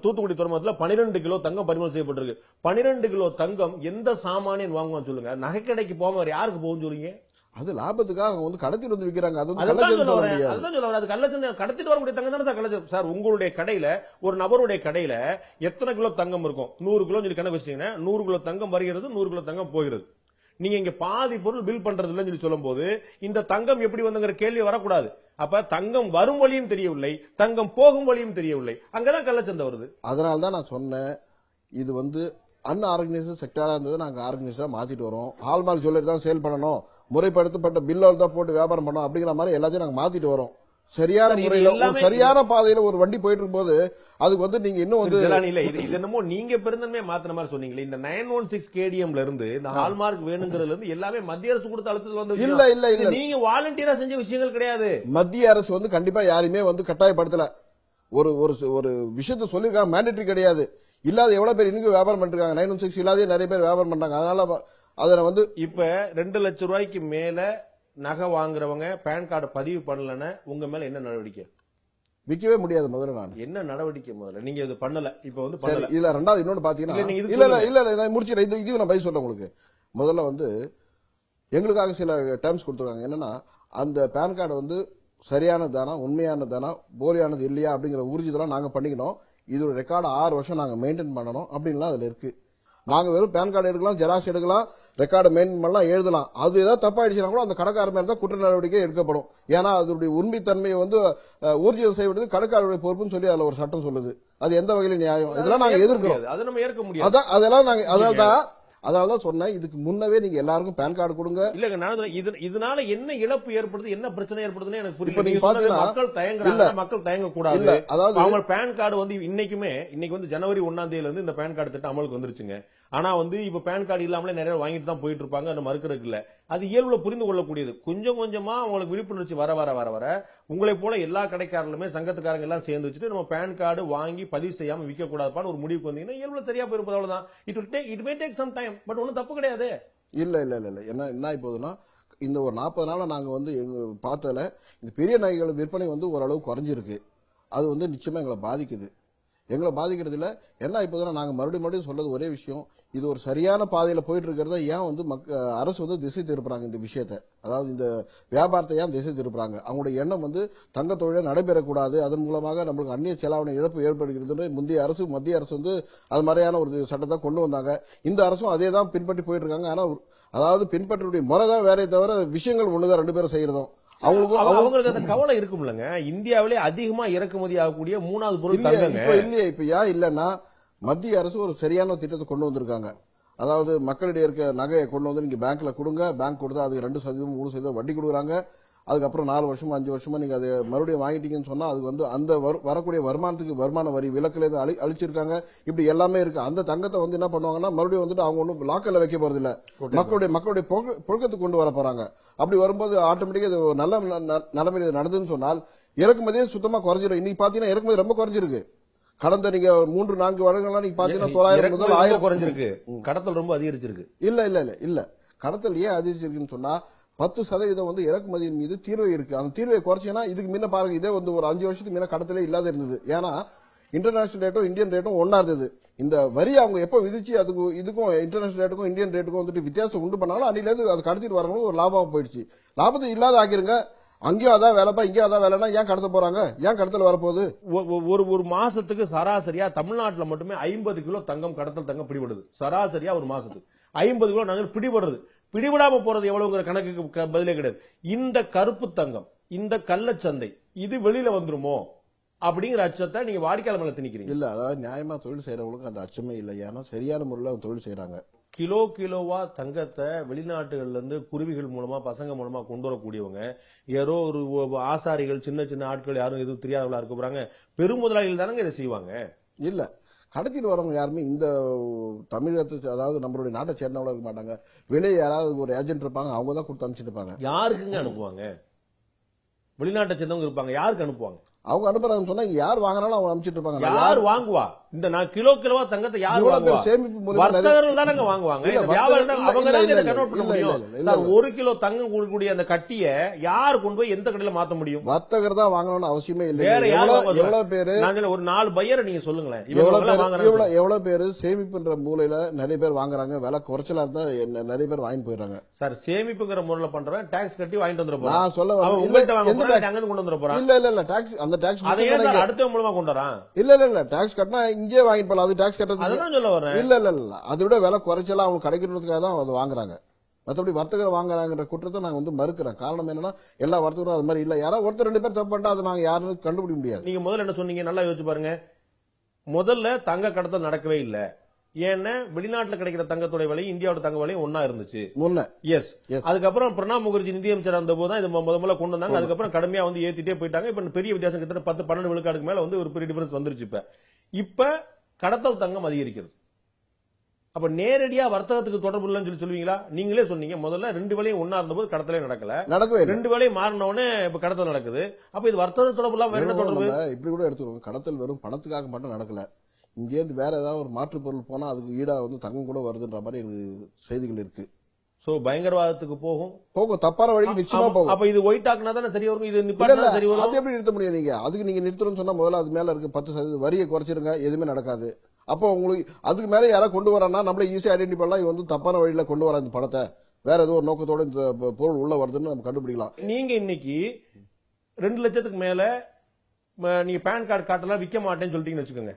Speaker 1: தூத்துக்குடி துறைமுகத்துல 12 கிலோ தங்கம் பறிமுதல் செய்யப்பட்டிருக்கு. 12 கிலோ தங்கம் எந்த சாமானியன் வாங்குவான்னு சொல்லுங்க? நகைக்கடைக்கு போக யாருக்கு போகும் சொல்லுங்க?
Speaker 2: அது லாபத்துக்காக அவங்க வந்து கடத்திட்டு வந்து விற்கிறாங்க.
Speaker 1: கடத்திட்டு வரக்கூடிய தங்கம் தானே கள்ளச்சந்தை சார். உங்களுடைய கடையில ஒரு நபருடைய கடையில எத்தனை கிலோ தங்கம் இருக்கும்? 100 கிலோ சொல்லி கணக்கு வச்சீங்கன்னா 100 கிலோ தங்கம் வருகிறது, 100 கிலோ தங்கம் போகிறது. நீங்க இங்க பாதி பொருள் பில் பண்றது இல்லைன்னு சொல்லி சொல்லும் போது இந்த தங்கம் எப்படி வந்துங்கிற கேள்வி வரக்கூடாது. அப்ப தங்கம் வரும் வழியும் தெரியவில்லை, தங்கம் போகும் வழியும் தெரியவில்லை, அங்கதான் கள்ளச்சந்தை வருது.
Speaker 2: அதனால்தான் நான் சொன்னேன் இது வந்து அன்ஆர்கனைஸ்டு செக்டரா இருந்தது. நாங்க ஆர்கனைஸ்டா மாத்திட்டு வரோம். ஹால்மார்க் ஜுவல்லரி தான் சேல் பண்ணணும், முறைப்படுத்தப்பட்ட பில்லோட தான் போட்டு வியாபாரம் பண்ணணும் அப்படிங்கிற மாதிரி எல்லாத்தையும் நாங்க மாத்திட்டு வரோம். சரியான முறையில சரியான பாதையில ஒரு வண்டி போயிட்டு இருக்கும்போது அதுக்கு வந்து நீங்க இன்னும் வந்து
Speaker 1: இது என்னமோ நீங்க பெருந்தன்மையா மாத்தின மாதிரி சொன்னீங்களே. இந்த 916 கேடிஎம்ல இருந்து இந்த ஹால்மார்க் வேணுங்கிறதுல இருந்து எல்லாமே மத்திய அரசு கொடுத்த அழுத்தத்தில் வந்து
Speaker 2: இல்ல
Speaker 1: நீங்க வாலண்டியரா செஞ்ச விஷயங்கள் கிடையாது.
Speaker 2: மத்திய அரசு வந்து கண்டிப்பா யாரையுமே வந்து கட்டாயப்படுத்தல. ஒரு விஷயத்த சொல்லிருக்காங்க, மேண்டேட்டரி கிடையாது. இல்லாத எவ்வளவு பேர் இன்னைக்கு வியாபாரம் பண்ணிருக்காங்க. 916 இல்லாத நிறைய பேர் வியாபாரம் பண்றாங்க. அதனால அதுல வந்து
Speaker 1: இப்ப 2 லட்சம் ரூபாய்க்கு மேல நகை வாங்குறவங்க பேன் கார்டு பதிவு பண்ணலன்னா உங்க மேல என்ன நடவடிக்கை?
Speaker 2: விற்கவே முடியாது. முதல்ல நான்
Speaker 1: என்ன நடவடிக்கை முதல்ல நீங்க இது பண்ணல, இப்ப வந்து
Speaker 2: சரி,
Speaker 1: பண்ணல.
Speaker 2: இல்ல ரெண்டாவது இன்னொன்னு பாத்தீங்கன்னா,
Speaker 1: இல்ல, நீங்க இது
Speaker 2: இல்ல
Speaker 1: சொல்லுங்க.
Speaker 2: இல்ல நான் முடிச்சிடறேன். இது நான் பதில் சொல்றேன் உங்களுக்கு. முதல்ல வந்து எங்களுக்காக சில டேர்ம்ஸ் கொடுத்துருக்காங்க. என்னன்னா, அந்த பேன் கார்டு வந்து சரியானதானா, உண்மையானதானா, போலியானது இல்லையா அப்படிங்கிற ஊர்ஜிதெல்லாம் நாங்க பண்ணிக்கணும். இது ஒரு ரெக்கார்டு 6 வருஷம் நாங்க மெயின்டைன் பண்ணணும் அப்படின்லாம் அதுல இருக்கு. நாங்க வெறும் பேன் கார்டு எடுக்கலாம், ஜெராக்ஸ் எடுக்கலாம், ரெக்கார்டு மெயின்டைன் பண்ணலாம், எழுதலாம். அது ஏதாவது தப்பாயிடுச்சுன்னா கூட அந்த கடைக்காரர் மேல தான் குற்ற நடவடிக்கை எடுக்கப்படும். ஏன்னா அதனுடைய உண்மைத்தன்மையை வந்து ஊர்ஜிதம் செய்வது கடைக்காரருடைய பொறுப்புன்னு சொல்லி அதுல ஒரு சட்டம் சொல்லுது. அது எந்த வகையில நியாயம்? இதெல்லாம் நாங்க எதிர்க்கிறோம்.
Speaker 1: அதை நம்ம ஏற்க முடியாது.
Speaker 2: அதெல்லாம் நாங்க அதான் சொன்னேன். இதுக்கு முன்னவே நீங்க எல்லாருக்கும் பேன் கார்டு கொடுங்க.
Speaker 1: இல்லங்க, நான் இதனால என்ன இழப்பு ஏற்படுது, என்ன பிரச்சனை ஏற்படுதுன்னு எனக்கு
Speaker 2: இப்ப
Speaker 1: புரியல.
Speaker 2: நீங்க
Speaker 1: நீங்க சொன்னது
Speaker 2: பாத்தீங்கன்னா,
Speaker 1: மக்கள் தயங்குறாங்க, மக்கள் தயங்க கூடாது.
Speaker 2: இல்ல, அதாவது
Speaker 1: அவங்க பேன் கார்டு வந்து இன்னைக்கு வந்து ஜனவரி 1ஆம் தேதியில இருந்து இந்த பேன் கார்டு திட்டம் அமலுக்கு வந்துருச்சுங்க. ஆனா வந்து இப்ப பேன் கார்டு இல்லாமலே நிறைய வாங்கிட்டு தான் போயிட்டு இருப்பாங்க. அந்த மறுக்கிறதுக்கு இல்ல. அது இயல்புல புரிந்து கொள்ளக்கூடியது. கொஞ்சம் கொஞ்சமா உங்களுக்கு விழிப்புணர்ச்சி வர வர வர வர உங்களை போல எல்லா கடைக்காரர்களுமே சங்கத்துக்காரங்க எல்லாம் சேர்ந்து வச்சுட்டு நம்ம பேன் கார்டு வாங்கி பதிவு செய்யாம விற்க கூடாதுப்பான்னு ஒரு முடிவுக்கு வந்தீங்கன்னா இயல்புல சரியா போயிருப்பது. அவ்வளவுதான். It may take some time, but ஒன்னும் தப்பு கிடையாது.
Speaker 2: இல்ல என்ன இப்போதுன்னா, இந்த ஒரு 40 நாளா நாங்க வந்து பார்த்ததுல இந்த பெரிய நகைகள் விற்பனை வந்து ஓரளவு குறைஞ்சிருக்கு. அது வந்து நிச்சயமா எங்களை பாதிக்குது. எங்களை பாதிக்கிறது இல்ல. என்ன இப்போதான் நாங்க மறுபடியும் சொல்றது ஒரே விஷயம், இது ஒரு சரியான பாதையில போயிட்டு இருக்கிறத ஏன் வந்து அரசு வந்து திசை திருப்புறாங்க இந்த விஷயத்தை, அதாவது இந்த வியாபாரத்தை ஏன் திசை திருப்புறாங்க? அவங்களுடைய எண்ணம் வந்து தங்க தொழிலை நடைபெறக்கூடாது, அதன் மூலமாக நம்மளுக்கு அந்நிய செலாவணி இழப்பு ஏற்படுகிறது. மத்திய அரசு வந்து அது மாதிரியான ஒரு சட்டத்தை கொண்டு வந்தாங்க. இந்த அரசும் அதே தான் பின்பற்றி போயிட்டு இருக்காங்க. ஆனா அதாவது பின்பற்றக்கூடிய முறை தான் வேறே தவிர விஷயங்கள் ஒண்ணுதான் ரெண்டு பேரும் செய்யறதும்.
Speaker 1: அவங்களுக்கு அந்த கவலை இருக்கும்லங்க. இந்தியாவிலே அதிகமா இறக்குமதி ஆகக்கூடிய 3வது பொருள் தங்கங்க.
Speaker 2: இப்ப ஏன் இல்லன்னா, மத்திய அரசு ஒரு சரியான திட்டத்தை கொண்டு வந்திருக்காங்க. அதாவது மக்களிடையே இருக்க நகையை கொண்டு வந்து நீங்க பேங்க்ல கொடுங்க, பேங்க் கொடுத்தா அதுக்கு 2% 3% வட்டி கொடுக்குறாங்க. அதுக்கப்புறம் 4 வருஷமா 5 வருஷமா நீங்க அதை மறுபடியும் வாங்கிட்டீங்கன்னு சொன்னா அது வந்து அந்த வரக்கூடிய வருமானத்துக்கு வருமான வரி விலக்குல இருந்து அழிச்சிருக்காங்க. இப்படி எல்லாமே இருக்கு. அந்த தங்கத்தை வந்து என்ன பண்ணுவாங்கன்னா மறுபடியும் வந்துட்டு அவங்க ஒன்றும் லாக்கர்ல வைக்க போறது இல்ல, மக்களுடைய புழக்கத்துக்கு கொண்டு வர போறாங்க. அப்படி வரும்போது ஆட்டோமேட்டிக்கா இது ஒரு நல்ல நிலைமையில் நடந்துன்னு சொன்னால் இறக்குமதியே சுத்தமா குறைஞ்சிடும். இன்னைக்கு பாத்தீங்கன்னா இறக்குமதி ரொம்ப குறைஞ்சிருக்கு. கடந்த நீங்க 3-4 வருடங்களா நீங்க பாத்தீங்கன்னா 900 முதல் 1000
Speaker 1: குறைஞ்சிருக்கு. கடத்தல் ரொம்ப அதிகரிச்சிருக்கு.
Speaker 2: இல்ல கடத்தல் ஏன் அதிகரிச்சிருக்குன்னு சொன்னா 10% வந்து இறக்குமதியின் மீது தீர்வை இருக்கு. அந்த தீர்வை குறைச்சீங்கன்னா இதுக்கு முன்ன பாருங்க, இதே வந்து ஒரு 5 வருஷத்துக்கு முன்ன கடத்தலே இல்லாத இருந்தது. ஏன்னா இன்டர்நேஷனல் ரேட்டும் இந்தியன் ரேட்டும் ஒன்னா இருந்தது. இந்த வரி அவங்க எப்ப விதிச்சு அதுக்கு இதுக்கும் இன்டர்நேஷனல் ரேட்டுக்கும் இந்தியன் ரேட்டுக்கும் வந்துட்டு வித்தியாசம் உண்டு பண்ணாலும் அன்னில இருந்து அது கடத்திட்டு வரவங்களும் ஒரு லாபமா போயிடுச்சு. லாபத்தை இல்லாத ஆக்கிருங்க. அங்கேயும் அதான் வேலைப்பா, இங்கேயும் அதான் வேலைன்னா ஏன் கடத்த போறாங்க? ஏன் கடத்தல் வரப்போகுது?
Speaker 1: ஒரு மாசத்துக்கு சராசரியா தமிழ்நாட்டில் மட்டுமே 50 கிலோ தங்கம் கடத்தல் தங்கம் பிடிபடுது. சராசரியா ஒரு மாசத்துக்கு 50 கிலோ நாங்கள் பிடிபடுறது. பிடிபடாம போறது எவ்வளவுங்கிற கணக்குக்கு பதிலே கிடையாது. இந்த கருப்பு தங்கம், இந்த கள்ளச்சந்தை இது வெளியில வந்துருமோ அப்படிங்கிற அச்சத்தை நீங்க வாடிக்கையாளர் மேல திணிக்கிறீங்க.
Speaker 2: இல்ல, அதாவது நியாயமா தொழில் செய்யறவங்களுக்கு அந்த அச்சமே இல்லை. ஏன்னா சரியான முறையில் தொழில் செய்யறாங்க.
Speaker 1: கிலோவா தங்கத்தை வெளிநாட்டுகள்ல இருந்து குருவிகள் மூலமா பசங்க மூலமா கொண்டு வரக்கூடியவங்க ஏதோ ஒரு ஆசாரிகள் சின்ன ஆட்கள் யாரும் எதுவும் தெரியாதவங்களா இருக்க போறாங்க. பெருமுதலாளிகள் தானங்க இதை செய்வாங்க.
Speaker 2: இல்ல, கடத்திட்டு வரவங்க யாருமே இந்த தமிழகத்தை அதாவது நம்மளுடைய நாட்டை சேர்ந்தவங்களா இருக்க மாட்டாங்க. வெளியே யாராவது ஒரு ஏஜென்ட் இருப்பாங்க, அவங்க தான் கொடுத்து அனுப்பிச்சிட்டு இருப்பாங்க.
Speaker 1: யாருக்குங்க அனுப்புவாங்க? வெளிநாட்டை சேர்ந்தவங்க இருப்பாங்க, யாருக்கு அனுப்புவாங்க?
Speaker 2: அவங்க அனுப்புறாங்கன்னு சொன்னா யார் வாங்கினாலும் அவங்க அனுப்பிச்சிட்டு இருப்பாங்க.
Speaker 1: யார் வாங்குவா? இந்த நான் கிலோவா தங்கத்தை யார் வாங்குவா?
Speaker 2: சேமிப்பு
Speaker 1: வர்த்தகர்கள் தானங்க வாங்குவாங்க. அவங்க தான் இதை கன்வெர்ட் பண்ண முடியும். 1 கிலோ தங்கம் கூடிய அந்த கட்டிய யார் கொண்டு போய் எந்த கடையில மாத்த முடியும்?
Speaker 2: வர்த்தகர் தான் வாங்கணும்னு அவசியமே இல்லை.
Speaker 1: வேற
Speaker 2: எவ்வளவு பேரு
Speaker 1: ஒரு 4 பையரை நீங்க சொல்லுங்களேன்.
Speaker 2: எவ்வளவு பேரு சேமிப்புன்ற மூலையில நிறைய பேர் வாங்குறாங்க. விலை குறைச்சலா இருந்தா நிறைய பேர் வாங்கிட்டு போயிடுறாங்க.
Speaker 1: சார், சேமிப்புங்கிற முறையில பண்றவன் டாக்ஸ் கட்டி வாங்கிட்டு வந்துட போறான்.
Speaker 2: நான் சொல்ல
Speaker 1: உங்கள்கிட்ட வாங்க அங்க கொண்டு வந்துட போறான்.
Speaker 2: இல்ல டாக்ஸ் அந்த டாக்ஸ்
Speaker 1: அடுத்த மூலமா கொண்டு வரான்.
Speaker 2: இல்ல டாக்ஸ் கட்டினா இங்கே வாங்கிட்டு போலாம். அது டாக்ஸ் கட்டுறது
Speaker 1: அதான் சொல்ல வரேன்.
Speaker 2: இல்ல அதை விட விலை குறைச்சலாம் அவங்க கிடைக்கிறதுக்காக தான் அதை வாங்குறாங்க. மற்றபடி வர்த்தகர் வாங்குறாங்கிற குற்றத்தை நாங்க வந்து மறுக்கிறோம். காரணம் என்னன்னா எல்லா வர்த்தகரும் அது மாதிரி இல்ல. யாராவது ஒருத்தர் 2 பேர் தப்பு பண்ணா அதை நாங்க யாரும் கண்டுபிடிக்க முடியாது.
Speaker 1: நீங்க முதல்ல என்ன சொன்னீங்க நல்லா யோசிச்சு பாருங்க. முதல்ல தங்க கடத்தல் நடக்கவே இல்ல. ஏன்னா வெளிநாட்டுல கிடைக்கிற தங்கத்தோட விலையும் இந்தியாவோட தங்க விலையும் ஒன்னா இருந்துச்சு. எஸ். அதுக்கப்புறம் பிரணாப் முகர்ஜி நிதியமைச்சர் அந்த போது இது முதல்ல கொண்டு வந்தாங்க. அதுக்கப்புறம் கடுமையா வந்து ஏத்திட்டே போயிட்டாங்க. இப்ப பெரிய வித்தியாசம் கிட்ட 10-12 விழுக்காடுக்கு மேல வந்து ஒரு பெரிய டிஃபரன்ஸ் வந்துருச்சு. இப்ப கடத்தல் தங்கம் அதிகரிக்கிறது. அப்ப நேரடியா வர்த்தகத்துக்கு தொடர்பு இல்லைன்னு சொல்லி சொல்லுவீங்களா? நீங்களே சொன்னீங்க முதல்ல 2 வேலையும் ஒன்னா இருந்தபோது கடத்தலே நடக்கவே 2 வேலையும் மாறினோடனே இப்ப கடத்தல் நடக்குது. அப்ப இது வர்த்தக தொடர்பு இல்லாம வேற என்ன தொடர்பு? இப்படி கூட எடுத்துக்கோங்க.
Speaker 2: கடத்தல் வெறும் பணத்துக்காக மட்டும் நடக்கல. இங்கேருந்து வேற ஏதாவது ஒரு மாற்று பொருள் போனா அதுக்கு ஈடா வந்து தங்கம் கூட வருதுன்ற மாதிரி செய்திகள் இருக்கு.
Speaker 1: சோ பயங்கரவாதத்துக்கு போகும்
Speaker 2: தப்பான வழிக்கு நிச்சயமா போகும்.
Speaker 1: அப்ப இது ஒயிட் ஆக்குனா தானே சரி வரும், இது நிப்பாட்டினா சரி வரும்.
Speaker 2: அது எப்படி நிறுத்த முடியும்? அதுக்கு நீங்க நிறுத்தணும்னு சொன்னா முதல்ல அது மேல இருக்கு 10% வரியை குறைச்சிருங்க, எதுவுமே நடக்காது. அப்போ உங்களுக்கு அதுக்கு மேல யாராவது கொண்டு வரான்னா நம்மள ஈஸியா ஐடென்டிஃபை பண்ணலாம், இது வந்து தப்பான வழியில கொண்டு வர இந்த படத்தை, வேற ஏதோ ஒரு நோக்கத்தோட இந்த பொருள் உள்ள வருதுன்னு நம்ம கண்டுபிடிக்கலாம்.
Speaker 1: நீங்க இன்னைக்கு 2 லட்சத்துக்கு மேல நீங்க பேன் கார்டு காட்டலாம் விற்க மாட்டேன்னு சொல்லிட்டீங்கன்னு வச்சுக்கோங்க.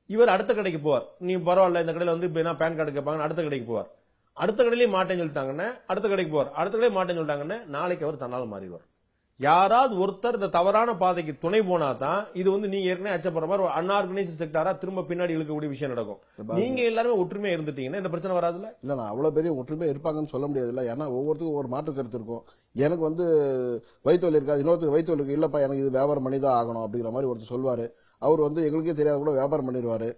Speaker 1: இவர் அடுத்த கடைக்கு போவார், நீ பரவாயில்ல இந்த கடையில வந்து பேன் கார்டு கேட்பாங்க, அடுத்த கடைக்கு போவார். அடுத்த கடையிலேயே மாட்டேன்னு சொல்லிட்டாங்கன்னா அடுத்த கடைக்கு போவார், அடுத்த கடையில மாட்டேன்னு சொல்லிட்டாங்கன்னா நாளைக்கு அவர் தன்னால மாறிடுவார். யாராவது ஒருத்தர் இந்த தவறான பாதைக்கு துணை போனா தான் இது வந்து நீங்க ஏற்கனவே அச்சப்படுற மாதிரி அன்ஆர்கனைஸ்ட் செக்டாரா திரும்ப பின்னாடி இழுக்கக்கூடிய விஷயம் நடக்கும். நீங்க எல்லாருமே ஒற்றுமையா இருந்துட்டீங்கன்னா இந்த பிரச்சனை வராதுல்ல.
Speaker 2: இல்ல நான் அவ்வளவு பெரிய ஒற்றுமையா இருப்பாங்கன்னு சொல்ல முடியாது இல்ல. ஏன்னா ஒவ்வொருத்தருக்கும் ஒரு மாற்று கருத்து இருக்கும். எனக்கு வந்து வைத்தோல் இருக்காது, இன்னொருத்தர் வைத்தோல் இருக்கு, இல்லப்பா எனக்கு இது வியாபாரம் பண்ணிதான் ஆகணும் அப்படிங்கிற மாதிரி ஒருத்தர் சொல்வாரு. அவர் வந்து எங்களுக்கே தெரியாத கூட வியாபாரம் பண்ணிடுவாரு.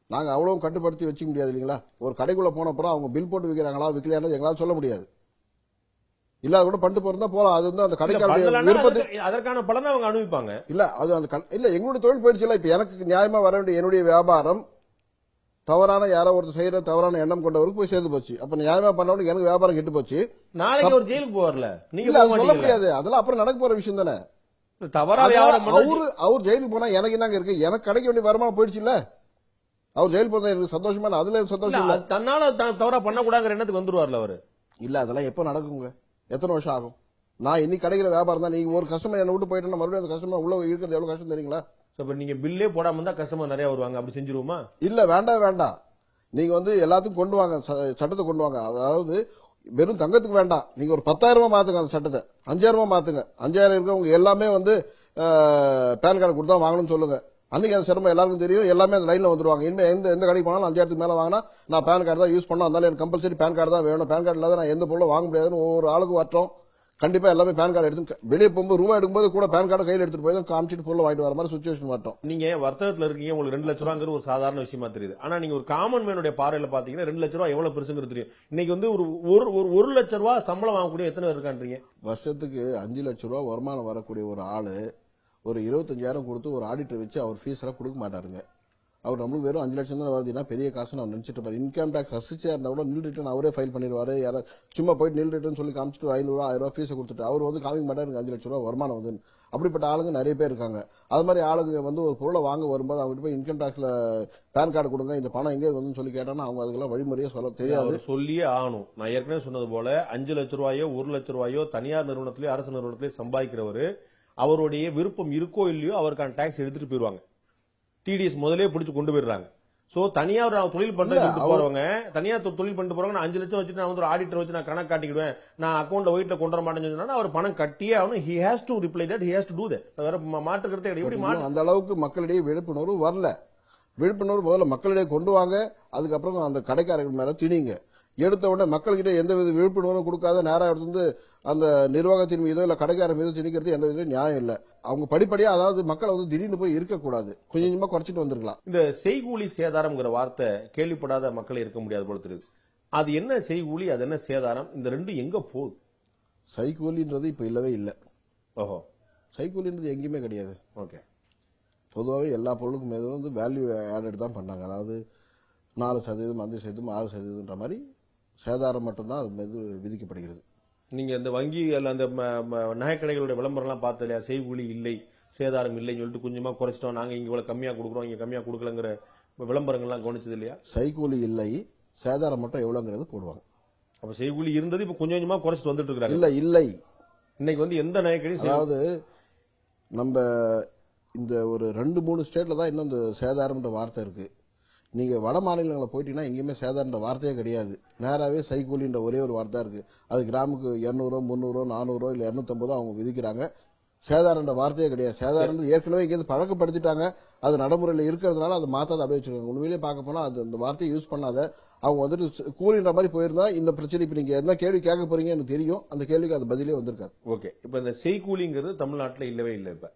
Speaker 2: நாங்க அவ்வளவு கட்டுப்படுத்தி வச்சுக்க முடியாது இல்லீங்களா. ஒரு கடைக்குள்ள போன அப்புறம் அவங்க பில் போட்டு விற்கிறாங்களா விற்கலையானது எங்களால சொல்ல முடியாது. இல்லாத கூட பண்ணிட்டு போறதா போலாம். அது வந்து அந்த கடைக்காரருடைய விருப்பத்தை
Speaker 1: அதற்கான பலனை அவங்க அனுபவிப்பாங்க.
Speaker 2: இல்ல அது அந்த இல்ல எங்களுடைய தொழில் போயிடுச்சு இல்ல. இப்ப எனக்கு நியாயமா வர வேண்டிய என்னுடைய வியாபாரம் தவறான யாரோ ஒருத்தர் செய்யற தவறான எண்ணம் கொண்டவருக்கு போய் சேர்ந்து போச்சு. அப்ப நியாயமா பண்ணவனுக்கு எனக்கு வியாபாரம் கெட்டு போச்சு.
Speaker 1: நாளைக்கு ஒரு ஜெயிலுக்கு போவார்ல, நீங்க
Speaker 2: சொல்ல முடியாது. அதெல்லாம் அப்புறம் நடக்க போற விஷயம் தானே.
Speaker 1: தவறா
Speaker 2: அவர் ஜெயிலுக்கு போனா எனக்கு என்னங்க இருக்கு, எனக்கு கிடைக்க வேண்டிய வருமானம் போயிடுச்சு இல்ல. அவர் ஜெயில் போனா எனக்கு சந்தோஷமா, அதுல சந்தோஷம் இல்ல.
Speaker 1: தன்னால தவறா பண்ணக்கூடாதுங்கிற எண்ணத்துக்கு வந்துருவார்ல அவரு.
Speaker 2: இல்ல அதெல்லாம் எப்ப நடக்குங்க, எத்தனை வருஷம் ஆகும்? நான் இன்னைக்கு கிடைக்கிற வியாபாரம் தான். நீங்க ஒரு கஸ்டமர் என்ன விட்டு போயிட்டு மறுபடியும் அந்த கஸ்டமர் உள்ள இருக்கிறது எவ்வளவு கஷ்டம் தெரியுங்களா?
Speaker 1: நீங்க பில்லே போடாம இருந்தா கஸ்டமர் நிறைய வருவாங்க, அப்படி செஞ்சிருவோமா?
Speaker 2: இல்ல வேண்டாம். நீங்க வந்து எல்லாத்துக்கும் கொண்டு வாங்க, சட்டத்தை கொண்டு வாங்க. அதாவது வெறும் தங்கத்துக்கு வேண்டாம், நீங்க ஒரு 10,000 மாத்துங்க, அந்த சட்டத்தை 5,000 மாத்துங்க. 5,000 இருக்கிறவங்க எல்லாமே வந்து பேன் கார்டு கொடுத்தா வாங்கணும்னு சொல்லுங்க. அன்னைக்கு அந்த சிரமம் எல்லாருக்கும் தெரியும், எல்லாமே அந்த லைன்ல வந்துருவாங்க. இனிமே எந்த கடைக்கு போனாலும் 5,000 மேல வாங்கினா நான் பேன் கார்டு தான் யூஸ் பண்ணா, அதனால எனக்கு கம்பல்சரி பேன் கார்டு தான் வேணும், பேன் கார்டு இல்லாத நான் எந்த பொருளும் வாங்க முடியாதுன்னு ஒவ்வொரு ஆளுக்கும் வரட்டும். கண்டிப்பா எல்லாமே பேன் கார்டு எடுத்து வெளியே போகும்போது ரூபாய் எடுக்கும்போது கூட பேன் கார்டு கையில் எடுத்துட்டு போய் தான் காமிச்சிட்டு பொருள் வாங்கிட்டு வர மாதிரி சுச்சுவேஷன் வரட்டும்.
Speaker 1: நீங்க வர்த்தகத்துல இருக்கீங்க, உங்களுக்கு 2 லட்ச ரூபாங்கிற ஒரு சாதாரண விஷயமா தெரியுது. ஆனா நீங்க ஒரு காமன் மேனுடைய பார்வையில பாத்தீங்கன்னா 2 லட்ச ரூபாய் எவ்வளவு பெருசுங்கிறது தெரியும். இன்னைக்கு வந்து ஒரு லட்ச ரூபாய் சம்பளம் வாங்கக்கூடிய எத்தனை இருக்கான்றீங்க?
Speaker 2: வருஷத்துக்கு 5 லட்சம் ரூபாய் வருமானம் வரக்கூடிய ஒரு ஆளு ஒரு 25,000 கொடுத்து ஒரு ஆடிட்டர் வச்சு அவர் ஃபீஸ் எல்லாம் கொடுக்க மாட்டாருங்க. அவர் நம்மளுக்கு வெறும் 5 லட்சம் தான் வருதுன்னா பெரிய காசுன்னு அவர் நினைச்சிட்டு இருப்பாரு. இன்கம் டாக்ஸ் அசிஸ்டா இருந்தா கூட நில் ரிட்டர்ன் அவரே ஃபைல் பண்ணிடுவாரு. யாராவது சும்மா போயிட்டு நில் ரிட்டர்ன் சொல்லி காமிச்சிட்டு 500 ரூபாய் 1000 ரூபாய் ஃபீஸை கொடுத்துட்டு அவர் வந்து காமிக்க மாட்டாரு 5 லட்சம் ரூபாய் வருமானம் வந்து. அப்படிப்பட்ட ஆளுங்க நிறைய பேர் இருக்காங்க. அது மாதிரி ஆளுங்க வந்து ஒரு பொருளை வாங்க வரும்போது அவங்க போய் இன்கம் டாக்ஸ்ல பேன் கார்டு கொடுங்க, இந்த பணம் எங்கே வந்து சொல்லி கேட்டாங்கன்னா அவங்க அதுக்கெல்லாம் வழிமுறையே சொல்ல தெரியாது,
Speaker 1: சொல்லியே ஆகணும். நான் ஏற்கனவே சொன்னது போல 5 லட்சம் ரூபாயோ 1 லட்சம் ரூபாயோ தனியார் நிறுவனத்திலேயே அரசு நிறுவனத்திலேயே சம்பாதிக்கிறவரு அவருடைய விருப்பம் இருக்கோ இல்லையோ அவருக்கான டாக்ஸ் எடுத்துட்டு போயிருவாங்க. டிடிஎஸ் முதலே பிடிச்சு கொண்டு போயிடுறாங்க. சோ தனியார் தொழில் பண்றது போறவங்க, தனியார் தொழில் பண்ணிட்டு போறவங்க, நான் 5 லட்சம் வச்சுட்டு நான் வந்து ஒரு ஆடிட்டர் வச்சு நான் கணக்கு காட்டிடுவேன், நான் அக்கௌண்ட்ல ஒயிட்ல கொண்டு வர மாட்டேன்னு சொன்னா அவர் பணம் கட்டியே ஆகணும். he has to reply that, he has to do that. வேற மாற்றுக்கிறதே கிடையாது.
Speaker 2: அந்த அளவுக்கு மக்களிடையே விழிப்புணர்வு வரல. விழிப்புணர்வு முதல்ல மக்களிடையே கொண்டு வாங்க, அதுக்கப்புறம் அந்த கடைக்காரர்கள் மேல திணிங்க. எடுத்த உடனே மக்கள்கிட்ட எந்த வித விழிப்புணர்வும் கொடுக்காத நேரம் எடுத்து அந்த நிர்வாகத்தின் மீதோ இல்ல கடைக்காரர் மீதோ திணிக்கிறது எந்த வித நியாயம் இல்ல. அவங்க படிப்படியா, அதாவது மக்களை வந்து திடீர்னு போய் இருக்கக்கூடாது, கொஞ்சம் கொஞ்சமா குறைச்சிட்டு வந்திருக்கலாம்.
Speaker 1: இந்த செய்கூலி சேதாரம்ங்கிற வார்த்தை கேள்விப்படாத மக்கள் இருக்க முடியாது போல தெரியுது. அது என்ன செய்கூலி, அது என்ன சேதாரம், இந்த ரெண்டும் எங்க போகுது?
Speaker 2: சைக்கூலின்றது இப்ப இல்லவே இல்ல.
Speaker 1: ஓஹோ,
Speaker 2: சைக்கூலின்றது எங்கேயுமே கிடையாது.
Speaker 1: ஓகே.
Speaker 2: பொதுவாகவே எல்லா பொருளுக்கும் மீது வந்து வேல்யூ ஆடட் தான் பண்ணாங்க. அதாவது 4%, 5%, 6%ன்ற மாதிரி சேதாரம் மட்டும்தான் அது மீது விதிக்கப்படுகிறது.
Speaker 1: நீங்க இந்த வங்கி அந்த நகைக்கடைகளுடைய விளம்பரம் எல்லாம் பார்த்து இல்லையா, செய்கூலி இல்லை சேதாரம் இல்லைன்னு சொல்லிட்டு கொஞ்சமா குறைச்சிட்டோம், நாங்க இங்க இவ்வளவு கம்மியா கொடுக்குறோம், இங்க கம்மியா கொடுக்கலங்கிற விளம்பரங்கள்லாம் கவனிச்சது இல்லையா?
Speaker 2: சைகூலி இல்லை, சேதாரம் மட்டும் எவ்வளவுங்கிறது போடுவாங்க.
Speaker 1: அப்ப செய்கூலி இருந்தது இப்ப கொஞ்சம் கொஞ்சமா குறைச்சிட்டு வந்துட்டு இருக்காங்க.
Speaker 2: இல்லை
Speaker 1: இன்னைக்கு வந்து எந்த நகைக்கடையும்,
Speaker 2: அதாவது நம்ம இந்த ஒரு 2-3 ஸ்டேட்ல தான் இன்னும் இந்த சேதாரம்ன்ற வார்த்தை இருக்கு. நீங்க வட மாநிலங்களை போயிட்டீங்கன்னா எங்கேயுமே சேதாரன்ற வார்த்தையே கிடையாது. நேராவே சைக்கூலின்ற ஒரே ஒரு வார்த்தை இருக்கு. அது கிராமுக்கு 200, 300, 400 இல்ல 250 அவங்க விதிக்கிறாங்க. சேதாரன்ற வார்த்தையே கிடையாது. சேதாரம் ஏற்கனவே இங்க பழக்கப்படுத்திட்டாங்க. அது நடைமுறையில் இருக்கிறதுனால அதை மாத்தாத அப்படியே வச்சிருக்காங்க. உண்மையிலேயே பார்க்க போனா அது அந்த வார்த்தையை யூஸ் பண்ணாத. அவங்க வந்துட்டு கூலின்ற மாதிரி போயிருந்தா இந்த பிரச்சனை இப்ப நீங்க என்ன கேள்வி கேட்க போறீங்க எனக்கு தெரியும். அந்த கேள்விக்கு அது பதிலே வந்திருக்காது.
Speaker 1: ஓகே. இப்ப இந்த செய்கூலிங்கிறது தமிழ்நாட்டில் இல்லவே இல்லை. இப்ப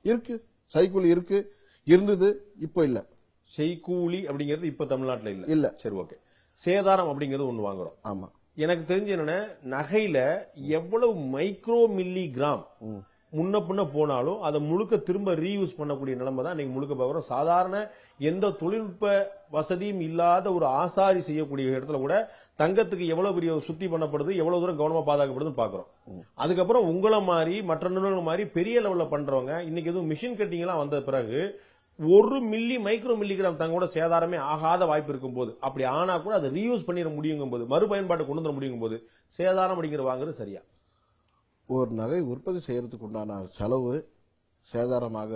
Speaker 2: இருக்கு, சைக்கூலி இருக்கு, இருந்தது, இப்ப இல்ல.
Speaker 1: செய்கூலி அப்படிங்கிறது இப்ப தமிழ்நாட்டில் இல்ல.
Speaker 2: இல்ல.
Speaker 1: சரி, ஓகே. சேதாரம் அப்படிங்கிறது ஒண்ணு வாங்குறோம்.
Speaker 2: ஆமா.
Speaker 1: எனக்கு தெரிஞ்ச என்னன்னா நகையில எவ்வளவு மைக்ரோ மில்லி கிராம் முன்ன பின்ன போனாலும் அதை முழுக்க திரும்ப ரீயூஸ் பண்ணக்கூடிய நிலைமை தான் நீங்க முழுக்க பார்க்குறோம். சாதாரண எந்த தொழில்நுட்ப வசதியும் இல்லாத ஒரு ஆசாரி செய்யக்கூடிய இடத்துல கூட தங்கத்துக்கு எவ்வளவு பெரிய சுத்தி பண்ணப்படுது, எவ்வளவு தூரம் கவனமா பாதுகாக்கப்படுதுன்னு பாக்குறோம். அதுக்கப்புறம் உங்களை மாதிரி மற்ற நிறுவனங்கள் மாதிரி பெரிய லெவல்ல பண்றவங்க இன்னைக்கு எதுவும் மிஷின் கட்டிங் எல்லாம் வந்த பிறகு 1 மில்லி மைக்ரோ மில்லிகிராம் தங்கோட சேதாரமே ஆகாத வாய்ப்பு இருக்கும் போது, அப்படி ஆனா கூட அதை ரீயூஸ் பண்ணிட முடியுங்கும் போது, மறுபயன்பாட்டு கொண்டு வர முடியும் போது சேதாரம் அப்படிங்கிற வாங்குறது சரியா?
Speaker 2: ஒரு நகை உற்பத்தி செய்யறதுக்கு உண்டான செலவு சேதாரமாக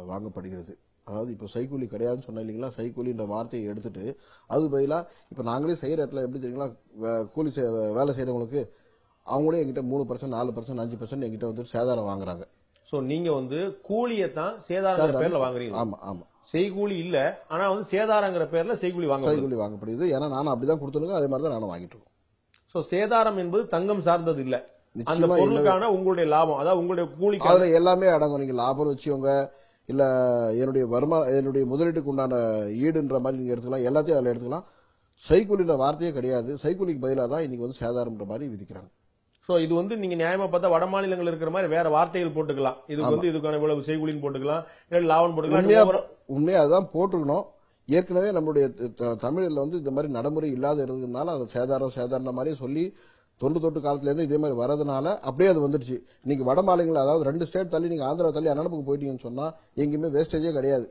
Speaker 2: வாங்கப்படுகிறது. அதாவது இப்ப சைக்கூலி கிடையாதுன்னு சொன்ன இல்லைங்களா, சைக்கூலின்ற வார்த்தையை எடுத்துட்டு அது பதிலா இப்ப நாங்களே செய்யற இடத்துல எப்படி தெரியுங்களா, கூலி வேலை செய்யறவங்களுக்கு அவங்களே எங்கிட்ட 3%, 4%, 5% எங்கிட்ட வந்து சேதாரம் வாங்குறாங்க.
Speaker 1: சோ நீங்க வந்து கூலியத்தான் சேதாரங்கிற பேர்ல வாங்குறீங்க.
Speaker 2: ஆமா ஆமா,
Speaker 1: செய்கூலி இல்ல, ஆனா வந்து சேதாரங்கிற பேர்ல செய்கூலி
Speaker 2: வாங்கப்படுது. ஏன்னா நானும் அப்படிதான் கொடுத்துருங்க, அதே மாதிரி தான் நானும் வாங்கிட்டு இருக்கோம்.
Speaker 1: சோ சேதாரம் என்பது தங்கம் சார்ந்தது இல்ல, அந்த பொருளுக்கான உங்களுடைய லாபம், அதாவது உங்களுடைய கூலிக்கு
Speaker 2: அதுல எல்லாமே அடங்கும். நீங்க லாபம் வச்சுக்கோங்க, இல்ல என்னுடைய முதலீட்டுக்கு உண்டான ஈடுன்ற மாதிரி நீங்க எடுத்துக்கலாம், எல்லாத்தையும் அதுல எடுத்துக்கலாம். சைக்கூலின்ற வார்த்தையே கிடையாது. சைக்கூலிக்கு பதிலாக தான் இன்னைக்கு வந்து சேதாரம்ன்ற மாதிரி விதிக்கிறாங்க.
Speaker 1: சோ இது வந்து நீங்க நியாயமா பார்த்தா வட மாநிலங்கள் இருக்கிற மாதிரி வேற வார்த்தைகள் போட்டுக்கலாம். இது வந்து இதுக்கான இவ்வளவு செய்கூலின்னு போட்டுக்கலாம், இல்ல லாபம் போட்டுக்கலாம்.
Speaker 2: உண்மையா அதுதான் போட்டுக்கணும். ஏற்கனவே நம்மளுடைய தமிழ்ல வந்து இந்த மாதிரி நடைமுறை இல்லாத இருந்ததுனால அது சேதாரம் மாதிரி சொல்லி தொண்டு காலத்துல இருந்து இதே மாதிரி வரதுனால அப்படியே அது வந்துடுச்சு. இன்னைக்கு வட மாநிலங்கள், அதாவது 2 ஸ்டேட் தள்ளி நீங்க ஆந்திரா தள்ளி அனப்புக்கு போயிட்டீங்கன்னு சொன்னா எங்கேயுமே வேஸ்டேஜே கிடையாது.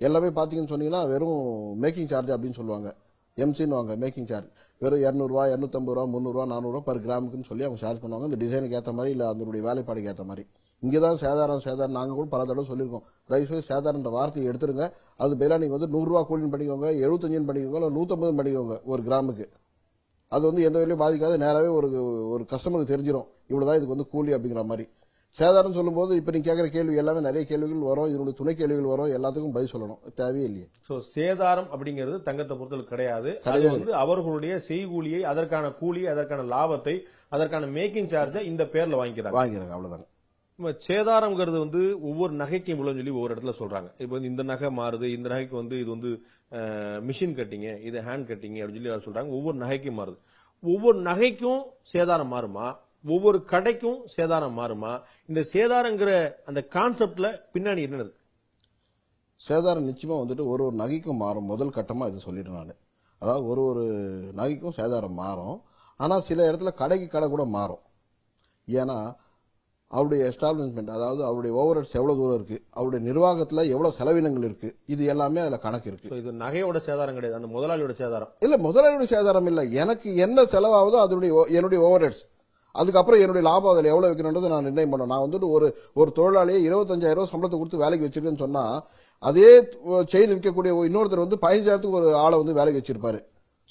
Speaker 2: எல்லாமே பாத்தீங்கன்னு சொன்னீங்கன்னா வெறும் மேக்கிங் சார்ஜ் அப்படின்னு சொல்லுவாங்க, எம்சின்னு வாங்க. மேக்கிங் சார்ஜ் வெறும் 200 ரூபாய், 250 ரூபாய், 300 ரூபாய், 400 ரூபாய் பர் கிராமுக்குன்னு சொல்லி அவங்க சார்ஜ் பண்ணுவாங்க, இந்த டிசைனுக்கு ஏற்ற மாதிரி இல்ல அதனுடைய வேலைப்பாடுக்கு ஏற்ற மாதிரி. இங்கதான் சேதாரம் நாங்க கூட பல தடவை சொல்லியிருக்கோம், தயவுசெய்து சேதாரன்ற வார்த்தையை எடுத்துருங்க. அது பதிலா நீங்க வந்து 100 ரூபாய் கூலின்னு பண்ணிக்கோங்க, 75 பண்ணிக்கோங்க, இல்ல 150 பண்ணிக்கோங்க ஒரு கிராமுக்கு. அது வந்து எந்த வகையிலும் பாதிக்காது. நேராவே ஒரு கஸ்டமருக்கு தெரிஞ்சிடும் இவ்வளவுதான் இதுக்கு வந்து கூலி அப்படிங்கிற மாதிரி. சேதாரம் சொல்லும் போது இப்ப நீங்க கேட்கிற கேள்வி எல்லாமே நிறைய கேள்விகள் வரும், இதனுடைய துணை கேள்விகள் வரும், எல்லாத்துக்கும் பதில் சொல்லணும், தேவையே இல்லையே. சோ
Speaker 1: சேதாரம் அப்படிங்கிறது தங்கத்தை பொறுத்தவரை கிடையாது. அது வந்து அவர்களுடைய செய்கூலியை, அதற்கான கூலியை, அதற்கான லாபத்தை, அதற்கான மேக்கிங் சார்ஜை இந்த பேர்ல வாங்கிக்கிறாங்க,
Speaker 2: அவ்வளவுதான்.
Speaker 1: சேதாரம்ங்கிறது வந்து ஒவ்வொரு நகைக்கும் இவ்வளவு சொல்லி ஒவ்வொரு இடத்துல சொல்றாங்க. இப்ப வந்து இந்த நகை மாறுது, இந்த நகைக்கு வந்து இது வந்து மிஷின் கட்டிங்க, இது ஹேண்ட் கட்டிங் அப்படின்னு சொல்லி சொல்றாங்க. ஒவ்வொரு நகைக்கும் மாறுது. ஒவ்வொரு நகைக்கும் சேதாரம் மாறுமா, ஒவ்வொரு கடைக்கும் சேதாரம் மாறுமா? இந்த சேதாரங்கிற அந்த கான்செப்ட்ல பின்னாடி என்ன இருக்கு?
Speaker 2: சேதாரம் நிச்சயமா வந்துட்டு ஒரு நகைக்கும் மாறும். முதல் கட்டமா இது சொல்லிடுறேன் நான். அதாவது ஒரு நகைக்கும் சேதாரம் மாறும். ஆனா சில இடத்துல கடைக்கு கடை கூட மாறும். ஏன்னா அவருடைய எஸ்டாப்ளிஷ்மெண்ட், அதாவது அவருடைய ஓவர்ஹெட்ஸ் எவ்வளவு தூரம் இருக்கு, அவருடைய நிர்வாகத்துல எவ்வளவு செலவினங்கள் இருக்கு, இது எல்லாமே அதுல கணக்கு இருக்கு.
Speaker 1: இது நகையோட சேதாரம் கிடையாது, அந்த முதலாளியோட சேதாரம்.
Speaker 2: இல்ல, முதலாளியோட சேதாரம் இல்ல. எனக்கு என்ன செலவாகுதோ என்னுடைய ஓவர்ஹெட்ஸ், அதுக்கப்புறம் என்னுடைய லாபம் அதில் எவ்வளவு வைக்கணும்ன்றது நான் நிர்ணயம் பண்ணணும். நான் வந்துட்டு ஒரு தொழிலாளியை 25,000 சம்பளத்தை கொடுத்து வேலைக்கு வச்சிருக்கேன்னு சொன்னா, அதே செயின் விற்கக்கூடிய இன்னொருத்தர் வந்து 15,000 ஒரு ஆளை வந்து வேலைக்கு வச்சிருப்பாரு.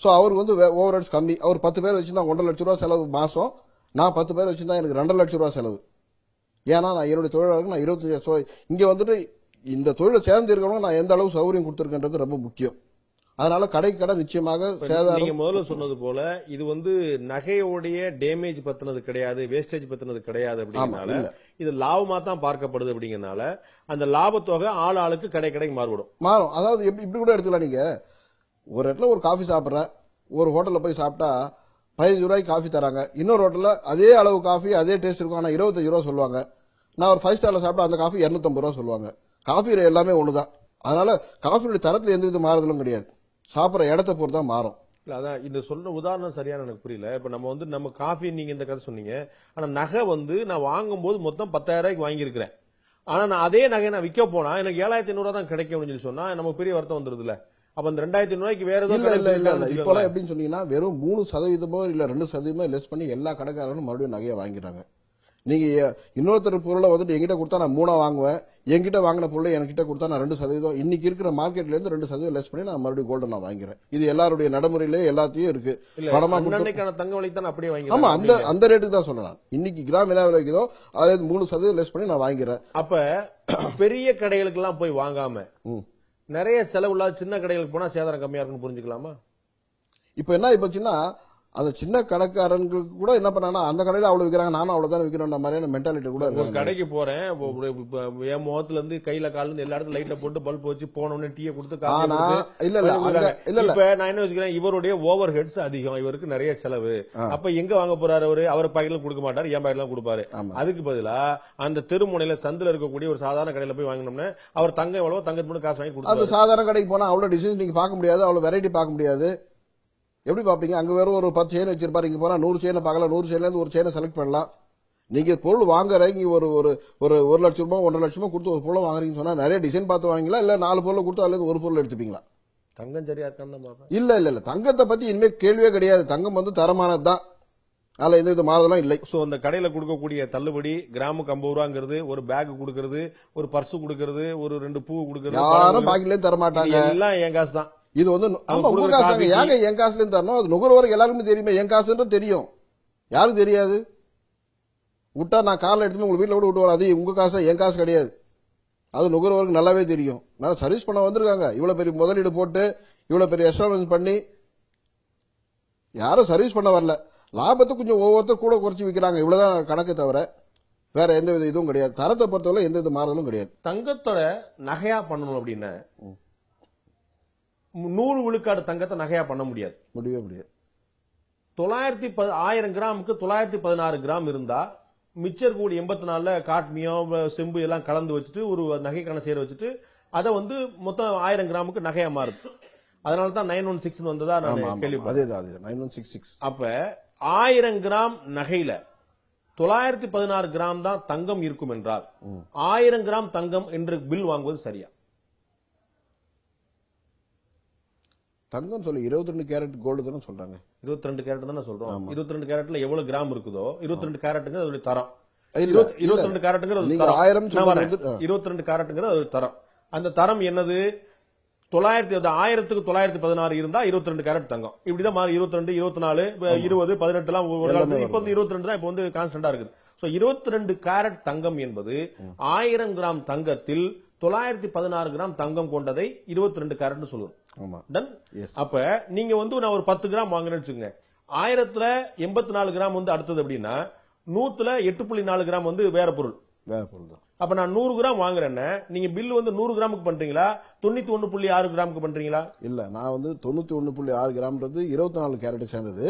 Speaker 2: சோ அவருக்கு வந்து ஓவர்ஹெட்ஸ் கம்மி. அவர் 10 பேர் வச்சிருந்தா 1.5 லட்சம் ரூபாய் செலவு மாசம், நான் 10 பேர் வச்சிருந்தா எனக்கு 2.5 லட்சம் ரூபாய் செலவு. ஏன்னா நான் என்னுடைய தொழிலாளருக்கு நான் 25,000. இங்க வந்துட்டு இந்த தொழிலை சேர்ந்து இருக்கவங்க நான் எந்த அளவு சௌகரியம் கொடுத்திருக்கின்றது ரொம்ப முக்கியம். அதனால கடைக்கு கடை நிச்சயமாக
Speaker 1: நீங்க முதல்ல சொன்னது போல இது வந்து நகையோடைய டேமேஜ் பத்தினது கிடையாது, வேஸ்டேஜ் பத்தினது கிடையாது. அப்படிங்கறனால இது லாபமா தான் பார்க்கப்படுது. அப்படிங்கறனால அந்த லாபத்தொகை ஆளுக்கு கடைக்கு மாறும்.
Speaker 2: அதாவது இப்படி கூட எடுத்துக்கலாம். நீங்க ஒரு இடத்துல ஒரு காஃபி சாப்பிடுற, ஒரு ஹோட்டல்ல போய் சாப்பிட்டா 15 ரூபாய்க்கு காஃபி தராங்க. இன்னொரு ஹோட்டல்ல அதே அளவு காஃபி அதே டேஸ்ட் இருக்கும், ஆனா 25 ரூபாய் சொல்லுவாங்க. நான் ஒரு 5 ஸ்டார்ல சாப்பிட்டா அந்த காஃபி 250 ரூபாய் சொல்லுவாங்க. காஃபி எல்லாமே ஒண்ணுதான். அதனால காஃபியோட தரத்துல எந்த வித மாறுதலும் கிடையாது, சாப்பிடுற இடத்தை பொறுத்து தான் மாறும்.
Speaker 1: அதான் இந்த சொல்ற உதாரணம் சரியான எனக்கு புரியல. இப்ப நம்ம காஃபி நீங்க இந்த கதை சொன்னீங்க, ஆனா நகை வந்து நான் வாங்கும் போது மொத்தம் 10,000 ரூபாய்க்கு வாங்கியிருக்கிறேன். ஆனா நான் அதே நகை நான் விற்க போனா எனக்கு 7,500 தான் கிடைக்கும் சொல்லி சொன்னா நமக்கு பெரிய வருத்தம் வந்துருதுல. அப்ப அந்த 2,500 ரூபாய்க்கு வேற
Speaker 2: ஏதோ இப்ப எப்படின்னு சொன்னீங்கன்னா வெறும் 3% இல்ல 2% லெஸ் பண்ணி எல்லா கடைக்காரரும் மறுபடியும் நகையை வாங்கிடுறாங்க. நீங்க இன்னொருத்தர் பொருளை வந்துட்டு எங்கிட்ட கொடுத்தா நான் 3 வாங்குவேன், என்கிட்ட வாங்கின பொருளை என்கிட்ட கொடுத்தா நான் 2%, இன்னைக்கு இருக்கிற மார்க்கெட்ல இருந்து 2% லெஸ் பண்ணி நான் மறுபடியும் கோல்டு நான் வாங்கிறேன். இது எல்லாருடைய நடைமுறையிலே எல்லாத்தையும் இருக்கு.
Speaker 1: தங்க விலை தான் அப்படியே வாங்கி.
Speaker 2: ஆமா, அந்த ரேட்டுக்கு தான் சொல்றேன். இன்னைக்கு கிராம் என்ன விலைக்குதோ அதே 3% லெஸ் பண்ணி நான் வாங்கிறேன்.
Speaker 1: அப்ப பெரிய கடைகளுக்கு எல்லாம் போய் வாங்காம நிறைய செலவு இல்லாத சின்ன கடைகளுக்கு போனா சேதாரம் கம்மியா இருக்குன்னு புரிஞ்சுக்கலாமா?
Speaker 2: இப்ப என்ன ஆயிப்போச்சுன்னா அந்த சின்ன கடைக்காரங்களுக்கு கூட என்ன பண்ணாங்கன்னா அந்த கடையில அவ்வளவு விற்கிறாங்க, நானும் அவ்வளவுதான் விற்கிறோம் மாதிரியான மென்டாலிட்டி கூட
Speaker 1: ஒரு கடைக்கு போறேன், என் முகத்துல இருந்து கையில கால இருந்து எல்லா இடத்துல லைட்டை போட்டு பல்ப் வச்சு போனோடனே டீயை கொடுத்து இப்ப நான் என்ன வச்சுக்கிறேன், இவருடைய ஓவர் ஹெட்ஸ் அதிகம், இவருக்கு நிறைய செலவு. அப்ப எங்க வாங்க போறாரு அவரு? அவர் பாக்கெட்ல கொடுக்க மாட்டாரு, என் பாக்கெட்ல கொடுப்பாரு. அதுக்கு பதிலா அந்த தெருமுனையில சந்தில இருக்கக்கூடிய ஒரு சாதாரண கடையில போய் வாங்கினோம்னா அவர் தங்கம் எவ்வளவு தங்கத்து மட்டும் காசு வாங்கி கொடுத்தாரு. சாதாரண கடைக்கு போனா அவ்வளவு டிசைன்ஸ் நீங்க பார்க்க முடியாது, அவ்வளவு வெரைட்டி பார்க்க முடியாது. எப்படி பாப்பீங்க? அங்க வெறும் ஒரு 10 செயின் வச்சிருப்பாரு, இங்க போனா 100 செயினை பார்க்கலாம், 100 செயின்ல இருந்து ஒரு செயினை செலக்ட் பண்ணலாம். நீங்க பொருள் வாங்குற இங்க ஒரு ஒரு 1 லட்சம் ரூபாய் 1.5 லட்சம் ரூபாய் கொடுத்து ஒரு பொருள் வாங்குறீங்கன்னு சொன்னா நிறைய டிசைன் பார்த்து வாங்கிங்களா, இல்ல 4 பொருள் கொடுத்து அதுல ஒரு பொருள் எடுத்துப்பீங்களா? தங்கம் சரியா இருக்கான்னு
Speaker 2: இல்ல தங்கத்தை பத்தி இனிமே கேள்வியே கிடையாது. தங்கம் வந்து தரமானதுதான், அதுல எந்த வித மாதம் இல்லை.
Speaker 1: சோ அந்த கடையில கொடுக்கக்கூடிய தள்ளுபடி கிராமுக்கு 50 ரூபாங்கிறது, ஒரு பேக் கொடுக்கறது, ஒரு பர்ஸ் கொடுக்கறது, ஒரு 2 பூ கொடுக்கறது,
Speaker 2: யாரும் பாக்கெட்லயே தர மாட்டாங்க,
Speaker 1: எல்லாம் என் காசு தான்.
Speaker 2: இது வந்து ஏங்க என் காசுல தரணும்? அது நுகர்வோருக்கு எல்லாருக்குமே தெரியுமே, என் காசுன்றது தெரியும். யாருக்கு தெரியாது? விட்டா நான் கார்ல எடுத்து உங்க வீட்டுல கூட விட்டுவாரு, அது உங்க காசு, என் காசு கிடையாது. அது நுகர்வோருக்கு நல்லாவே தெரியும். நான் சர்வீஸ் பண்ண வந்திருக்காங்க, இவ்வளவு பெரிய முதலீடு போட்டு இவ்வளவு பெரிய எஸ்டாப்ளிஷ் பண்ணி யாரும் சர்வீஸ் பண்ண வரல. லாபத்தை கொஞ்சம் ஒவ்வொருத்தர் கூட குறைச்சி விற்கிறாங்க, இவ்வளவுதான் கணக்கு தவிர வேற எந்த வித இதுவும் கிடையாது. தரத்தை பொறுத்தவரை எந்த வித மாறுதலும் கிடையாது.
Speaker 1: தங்கத்தோட நகையா பண்ணணும் அப்படின்னா 100 விழுக்காடு தங்கத்தை நகையா பண்ண முடியாது,
Speaker 2: முடியவே முடியாது.
Speaker 1: 1000 கிராமுக்கு 916 கிராம் இருந்தா மிச்சர் கூடி 84 காட்மியம் செம்பு எல்லாம் கலந்து வச்சுட்டு ஒரு நகைக்கான சேர வச்சுட்டு அதை வந்து மொத்தம் 1000 கிராமுக்கு நகையா மாறுது. அதனாலதான் 916 வந்ததா நான் கேள்விப்பட்டேன். அப்ப 1000 கிராம் நகையில 916 கிராம் தான் தங்கம் இருக்கும் என்றால் 1000 கிராம் தங்கம் என்று பில் வாங்குவது சரியா?
Speaker 2: தங்கம் சொல்லி 22 கேரட் கோல்டு தானே சொல்றாங்க.
Speaker 1: 22 கேரட் தானே சொல்றோம். 22 கேரட்ல எவ்வளவு கிராம் இருக்குதோ 22 கேரட்டுங்கிறது அதோட தரம். 22 கேரட்டுங்கிறது 22 கேரட்டுங்கிறது அதோட தரம். அந்த தரம் என்னது? 1000க்கு 916 இருந்தா 22 கேரட் தங்கம். இப்படிதான் 22, 24, 20, 18 எல்லாம் இப்ப 22 தான் இப்ப வந்து கான்ஸ்டன்டா இருக்குது. 22 கேரட் தங்கம் என்பது 1000 கிராம் தங்கத்தில் 916 கிராம் தங்கம் கொண்டதை 22 கேரட் சொல்லுவோம். அப்ப நீங்க வந்து நான் ஒரு 10 கிராம் வாங்குறேன்னு வச்சுக்கோங்க, 1000ல 84 கிராம் வந்து அடுத்தது அப்படின்னா 100ல 8.4 கிராம் வந்து வேற பொருள் தான். அப்ப நான் 100 கிராம் வாங்குறேன்னா நீங்க பில் வந்து 100 கிராமுக்கு பண்றீங்களா 91.6 கிராமுக்கு பண்றீங்களா?
Speaker 2: இல்ல, நான் வந்து 91.6 கிராம்ன்றது 24 கேரட் சேர்ந்தது,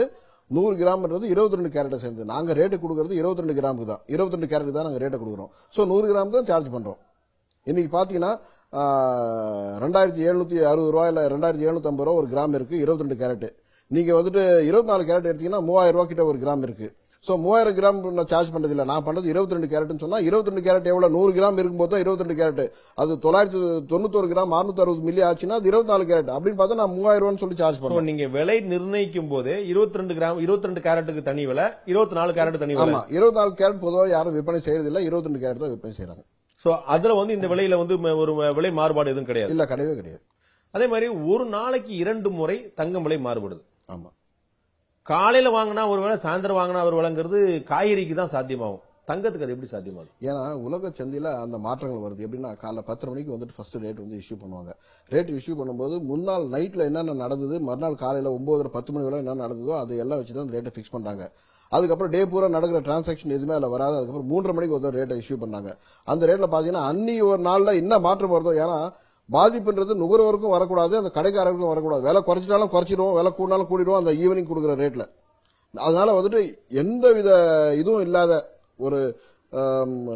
Speaker 2: 100 கிராம்ன்றது 22 கேரட் சேர்ந்தது. நாங்க ரேட்டு கொடுக்கறது 22 கிராமுக்கு தான், 22 கேரட் தான் நாங்க ரேட்டை கொடுக்குறோம். சோ 100 கிராம் தான் சார்ஜ் பண்றோம். இன்னைக்கு பாத்தீங்கன்னா 2760 ரூபாயில 2750 ரூபாய் ஒரு கிராம் இருக்கு 22 கேரட். நீங்க வந்துட்டு 24 கேரட் எடுத்தீங்கன்னா 3000 ரூபாய் கிட்ட ஒரு கிராம் இருக்கு. சோ 3000 கிராம் நான் சார்ஜ் பண்றது இல்ல, நான் பண்றது 22 கேரட்னு சொன்னா 22 கேரட் எவ்வளவு? 100 கிராம் இருக்கும்போது 22 கேரட், அது 991 கிராம் 660 மில்லி ஆச்சுன்னா அது 24 கேரட். அப்படின்னு பார்த்தா நான் 3000 ரூபான்னு சொல்லி சார்ஜ் பண்ணுவோம்.
Speaker 1: நீங்க விலை நிர்ணயிக்கும் போது 22 கேரட்டுக்கு தனி விலை, 24 கேரட் தனி விலை.
Speaker 2: 24 கேரட் பொதுவாக யாரும் விற்பனை செய்யறது இல்ல, 22 கேரட் தான் விற்பனை செய்யறாங்க.
Speaker 1: சோ அதுல வந்து இந்த விலையில வந்து ஒரு விலை மாறுபாடு எதுவும் கிடையாது.
Speaker 2: இல்ல, கிடையவே கிடையாது.
Speaker 1: அதே மாதிரி ஒரு நாளைக்கு 2 முறை தங்கம் விலை மாறுபடுது.
Speaker 2: ஆமா,
Speaker 1: காலையில வாங்கினா ஒரு வேளை, சாயந்தரம் வாங்கினா ஒரு விலைங்கிறது காய்கறிக்கு தான் சாத்தியமாகும், தங்கத்துக்கு அது எப்படி சாத்தியமாகும்?
Speaker 2: ஏன்னா உலக சந்தையில அந்த மாற்றங்கள் வருது. எப்படின்னா காலைல 10 மணிக்கு வந்துட்டு ஃபர்ஸ்ட் ரேட் வந்து இஷ்யூ பண்ணுவாங்க. ரேட் இஷ்யூ பண்ணும்போது முன்னாள் நைட்ல என்னென்ன நடந்தது, மறுநாள் காலையில 9, 10 மணி வரை என்ன நடந்ததோ அது எல்லாம் வச்சுதான் ரேட்டை பிக்ஸ் பண்றாங்க. அதுக்கப்புறம் டே பூரா நடக்கிற டிரான்சாக்சன் எதுவுமே அதுல வராது. அதுக்கப்புறம் 3:30 மணிக்கு ஒரு ரேட்டை இஷ்யூ பண்ணாங்க. அந்த ரேட்ல பாத்தீங்கன்னா அன்னி ஒரு நாள்ல என்ன மாற்றம் வருதோ, ஏன்னா பாதிப்புன்றது நுகர்வோருக்கும் வரக்கூடாது, அந்த கடைக்காரருக்கும் வரக்கூடாது. விலை குறைச்சிட்டாலும் குறைச்சிடுவோம், விலை கூடினாலும் கூடிடுவோம் அந்த ஈவினிங் கொடுக்குற ரேட்ல. அதனால வந்துட்டு எந்த வித இதுவும் இல்லாத ஒரு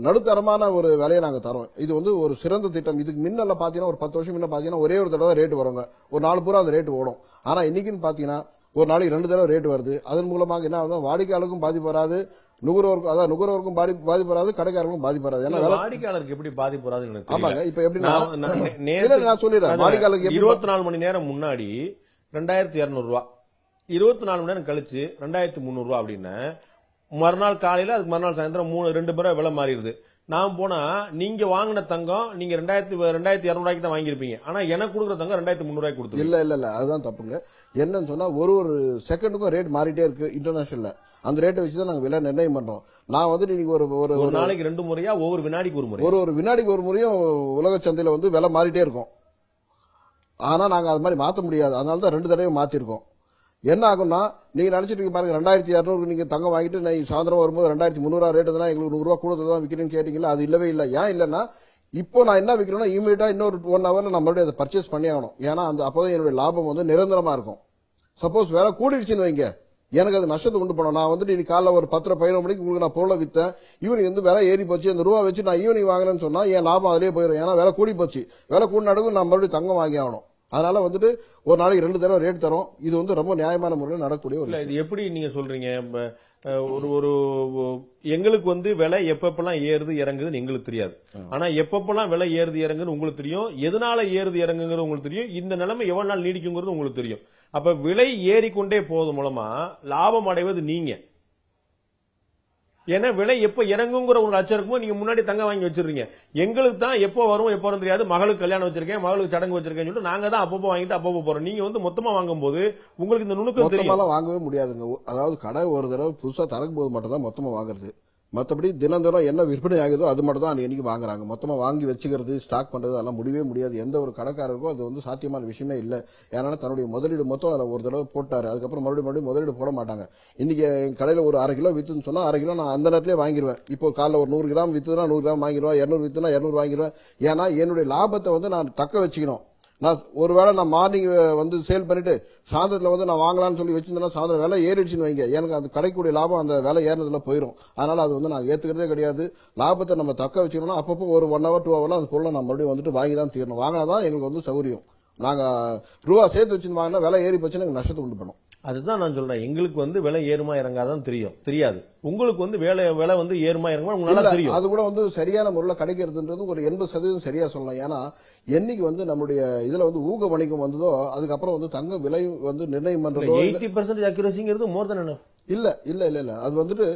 Speaker 2: நடுத்தரமான ஒரு விலையை நாங்க தரோம். இது வந்து ஒரு சிறந்த திட்டம். இதுக்கு முன்னெல்லாம் பாத்தீங்கன்னா ஒரு 10 வருஷம் முன்ன பாத்தீங்கன்னா ஒரே ஒரு தடவை ரேட் வருங்க, ஒரு நாள் பூரா அந்த ரேட் ஓடும். ஆனா இன்னைக்குன்னு பாத்தீங்கன்னா ஒரு நாளைக்கு 2 தடவை ரேட் வருது. அதன் மூலமாக என்ன ஆகுது, வாடிக்கையாளருக்கும் பாதிப்பு வராது, நுகர்வோருக்கும் பாதிப்பு வராது, கடைக்காரருக்கும் பாதிப்பு வராது. ஏன்னா
Speaker 1: வாடிக்கையாளருக்கு எப்படி பாதிப்பு வராது?
Speaker 2: ஆமாங்க, இப்ப எப்படி நான் சொல்லிடுறேன். வாடிக்கையாளருக்கு
Speaker 1: 24 மணி நேரம் முன்னாடி 2200 ரூபாய், 24 மணி நேரம் கழிச்சு 2300 ரூபாய் அப்படின்னா மறுநாள் காலையில அதுக்கு மறுநாள் சாயந்தரம் 2 முறை விலை மாறிடுது. நான் போனா நீங்க வாங்கின தங்கம் நீங்க 2200 ரூபாய்க்கு தான் வாங்கிருப்பீங்க, ஆனா எனக்கு கொடுக்குற தங்கம் 2300 ரூபாய்க்கு கொடுத்து.
Speaker 2: இல்ல அதுதான் தப்புங்க. என்னன்னு சொன்னா ஒரு செகண்டுக்கும் ரேட் மாறிட்டே இருக்கு இன்டர்நேஷனல்ல. அந்த ரேட்டை வச்சுதான் நாங்க விலை நிர்ணயம் பண்றோம். நான் வந்து நீங்க ஒரு
Speaker 1: நாளைக்கு 2 முறையா ஒவ்வொரு வினாடிக்கு ஒரு முறை,
Speaker 2: ஒரு வினாடிக்கு ஒரு முறையும் உலக சந்தையில வந்து விலை மாறிட்டே இருக்கும். ஆனா நாங்க அது மாதிரி மாத்த முடியாது, அதனாலதான் 2 தடவை மாத்திருக்கோம். என்ன ஆகும்னா நீங்க நினைச்சிட்டு பாருங்க 2200 நீங்க தங்கம் வாங்கிட்டு நான் சாயந்தரம் வரும்போது 2300 ரேட் தான் எங்களுக்கு 100 ரூபாய் கூடுதல் தான் விற்கிறேன்னு கேட்டீங்களா, அது இல்லவே இல்லை. ஏன் இல்லைன்னா இப்போ நான் என்ன விற்கிறேன்னா இமீடியட்டா இன்னொரு 1 ஹவர்ல நான் மறுபடியும் அதை பர்ச்சேஸ் பண்ணி ஆகணும். ஏன்னா அந்த அப்போதான் என்னுடைய லாபம் வந்து நிரந்தரமா இருக்கும். சப்போஸ் வேலை கூடிடுச்சுன்னு வைங்க, எனக்கு அது நஷ்டத்தை உண்டு பண்ணும். நான் வந்துட்டு இன்னைக்கு காலைல ஒரு 10-11 மணிக்கு உங்களுக்கு நான் பொருளை வித்தேன், ஈவினிங் வந்து விலை ஏறி போச்சு, அந்த ரூபா வச்சு நான் ஈவினிங் வாங்கினேன்னு சொன்னா என் லாபம் அதிலே போயிடும். ஏன்னா விலை கூடி போச்சு, விலை கூடின நடுவு நான் மறுபடியும் தங்கம் வாங்கி ஆகணும். அதனால வந்துட்டு ஒரு நாளைக்கு 2 தடவை ரேட் தரும். இது வந்து ரொம்ப நியாயமான முறையில் நடக்கக்கூடிய ஒரு
Speaker 1: இது எப்படி நீங்க சொல்றீங்க? ஒரு எங்களுக்கு வந்து விலை எப்பப்பெல்லாம் ஏறுது இறங்குதுன்னு எங்களுக்கு தெரியாது. ஆனா எப்பப்பெல்லாம் விலை ஏறுது இறங்குன்னு உங்களுக்கு தெரியும், எதனால ஏறுது இறங்குங்கிறது உங்களுக்கு தெரியும், இந்த நிலைமை எவ்வளவு நாள் நீடிக்குங்கிறது உங்களுக்கு தெரியும். அப்ப விலை ஏறிக்கொண்டே போவது மூலமா லாபம் அடைவது நீங்க. ஏன்னா விலை எப்ப இறங்குங்கிற ஒரு அச்சம் இருக்கும்போது நீங்க முன்னாடி தங்கம் வாங்கி வச்சிருக்கீங்க. எங்களுக்கு தான் எப்போ வரும் எப்போ வரும் தெரியாது. மகளுக்கு கல்யாணம் வச்சிருக்கேன், மகளுக்கு சடங்கு வச்சிருக்கேன்னு சொல்லிட்டு நாங்க தான் அப்பப்போ வாங்கிட்டு அப்பப்போ போறோம். நீங்க வந்து மொத்தமா வாங்கும் போது உங்களுக்கு இந்த நுணுக்கம் தெரியும்.
Speaker 2: வாங்கவே முடியாதுங்க. அதாவது கடை ஒரு தடவை புதுசா திறக்கும் போது மட்டும் தான் மொத்தமா வாங்குறது. மற்றபடி தினந்தோறும் என்ன விற்பனை ஆகுதோ அது மட்டும் தான் அன்னைக்கு வாங்குறாங்க. மொத்தமா வாங்கி வச்சுக்கிறது, ஸ்டாக் பண்றது அதெல்லாம் முடியவே முடியாது. எந்த ஒரு கடைக்காரருக்கும் அது வந்து சாத்தியமான விஷயமே இல்லை. ஏன்னா தன்னுடைய முதலீடு மொத்தம் அதில் ஒரு தடவை போட்டாரு, அதுக்கப்புறம் மறுபடியும் முதலீடு போட மாட்டாங்க. இன்னைக்கு என் கடையில் ஒரு 1/2 கிலோ வித்துன்னு சொன்னா 1/2 கிலோ நான் அந்த நேரத்திலே வாங்கிடுவேன். இப்போ காலைல ஒரு 100 கிராம் வித்துனா 100 கிராம் வாங்கிடுவேன், 200 வித்துனா 200 வாங்கிடுவேன். ஏன்னா என்னுடைய லாபத்தை வந்து நான் தக்க வச்சுக்கணும். நான் ஒருவேளை நான் மார்னிங் வந்து சேல் பண்ணிட்டு சாயந்தரத்துல வந்து நான் வாங்கலாம்னு சொல்லி வச்சிருந்தேன்னா சாயந்தரம் விலை ஏறிடுச்சுன்னு வைங்க, எனக்கு அது கிடைக்கக்கூடிய லாபம் அந்த விலை ஏறினதுல போயிடும். அதனால அது வந்து நான் ஏத்துக்கிறதே கிடையாது. லாபத்தை நம்ம தக்க வச்சுக்கணும்னா அப்பப்போ ஒரு 1 hour 2 hour அந்த பொருளை நம்ம மறுபடியும் வந்துட்டு வாங்கி தான் தீரணும். வாங்கினாதான் எங்களுக்கு வந்து சௌகரியம். நாங்க ரூபா சேர்த்து வச்சு வாங்கினா விலை ஏறி போச்சுன்னா எனக்கு நஷ்டத்தை உண்டு பண்ணும்.
Speaker 1: அதுதான் நான் சொல்றேன், எங்களுக்கு வந்து விலை ஏறுமா இறங்காதான் தெரியாது. உங்களுக்கு வந்து விலை வந்து ஏறுமா இறங்குமா உங்களுக்கு தெரியும்.
Speaker 2: அது கூட வந்து சரியான முறையில் கிடைக்கிறதுன்றது ஒரு 80% சரியா சொல்லலாம். ஏன்னா என்னைக்கு வந்து நம்முடைய இதுல வந்து ஊக வணிகம் வந்ததோ அதுக்கப்புறம் வந்து தங்க விலை வந்து நிர்ணயம் பண்றதோ
Speaker 1: 80% அக்யூரசிங்கிறது மோர் தென் என்ன
Speaker 2: இல்ல அது வந்துட்டு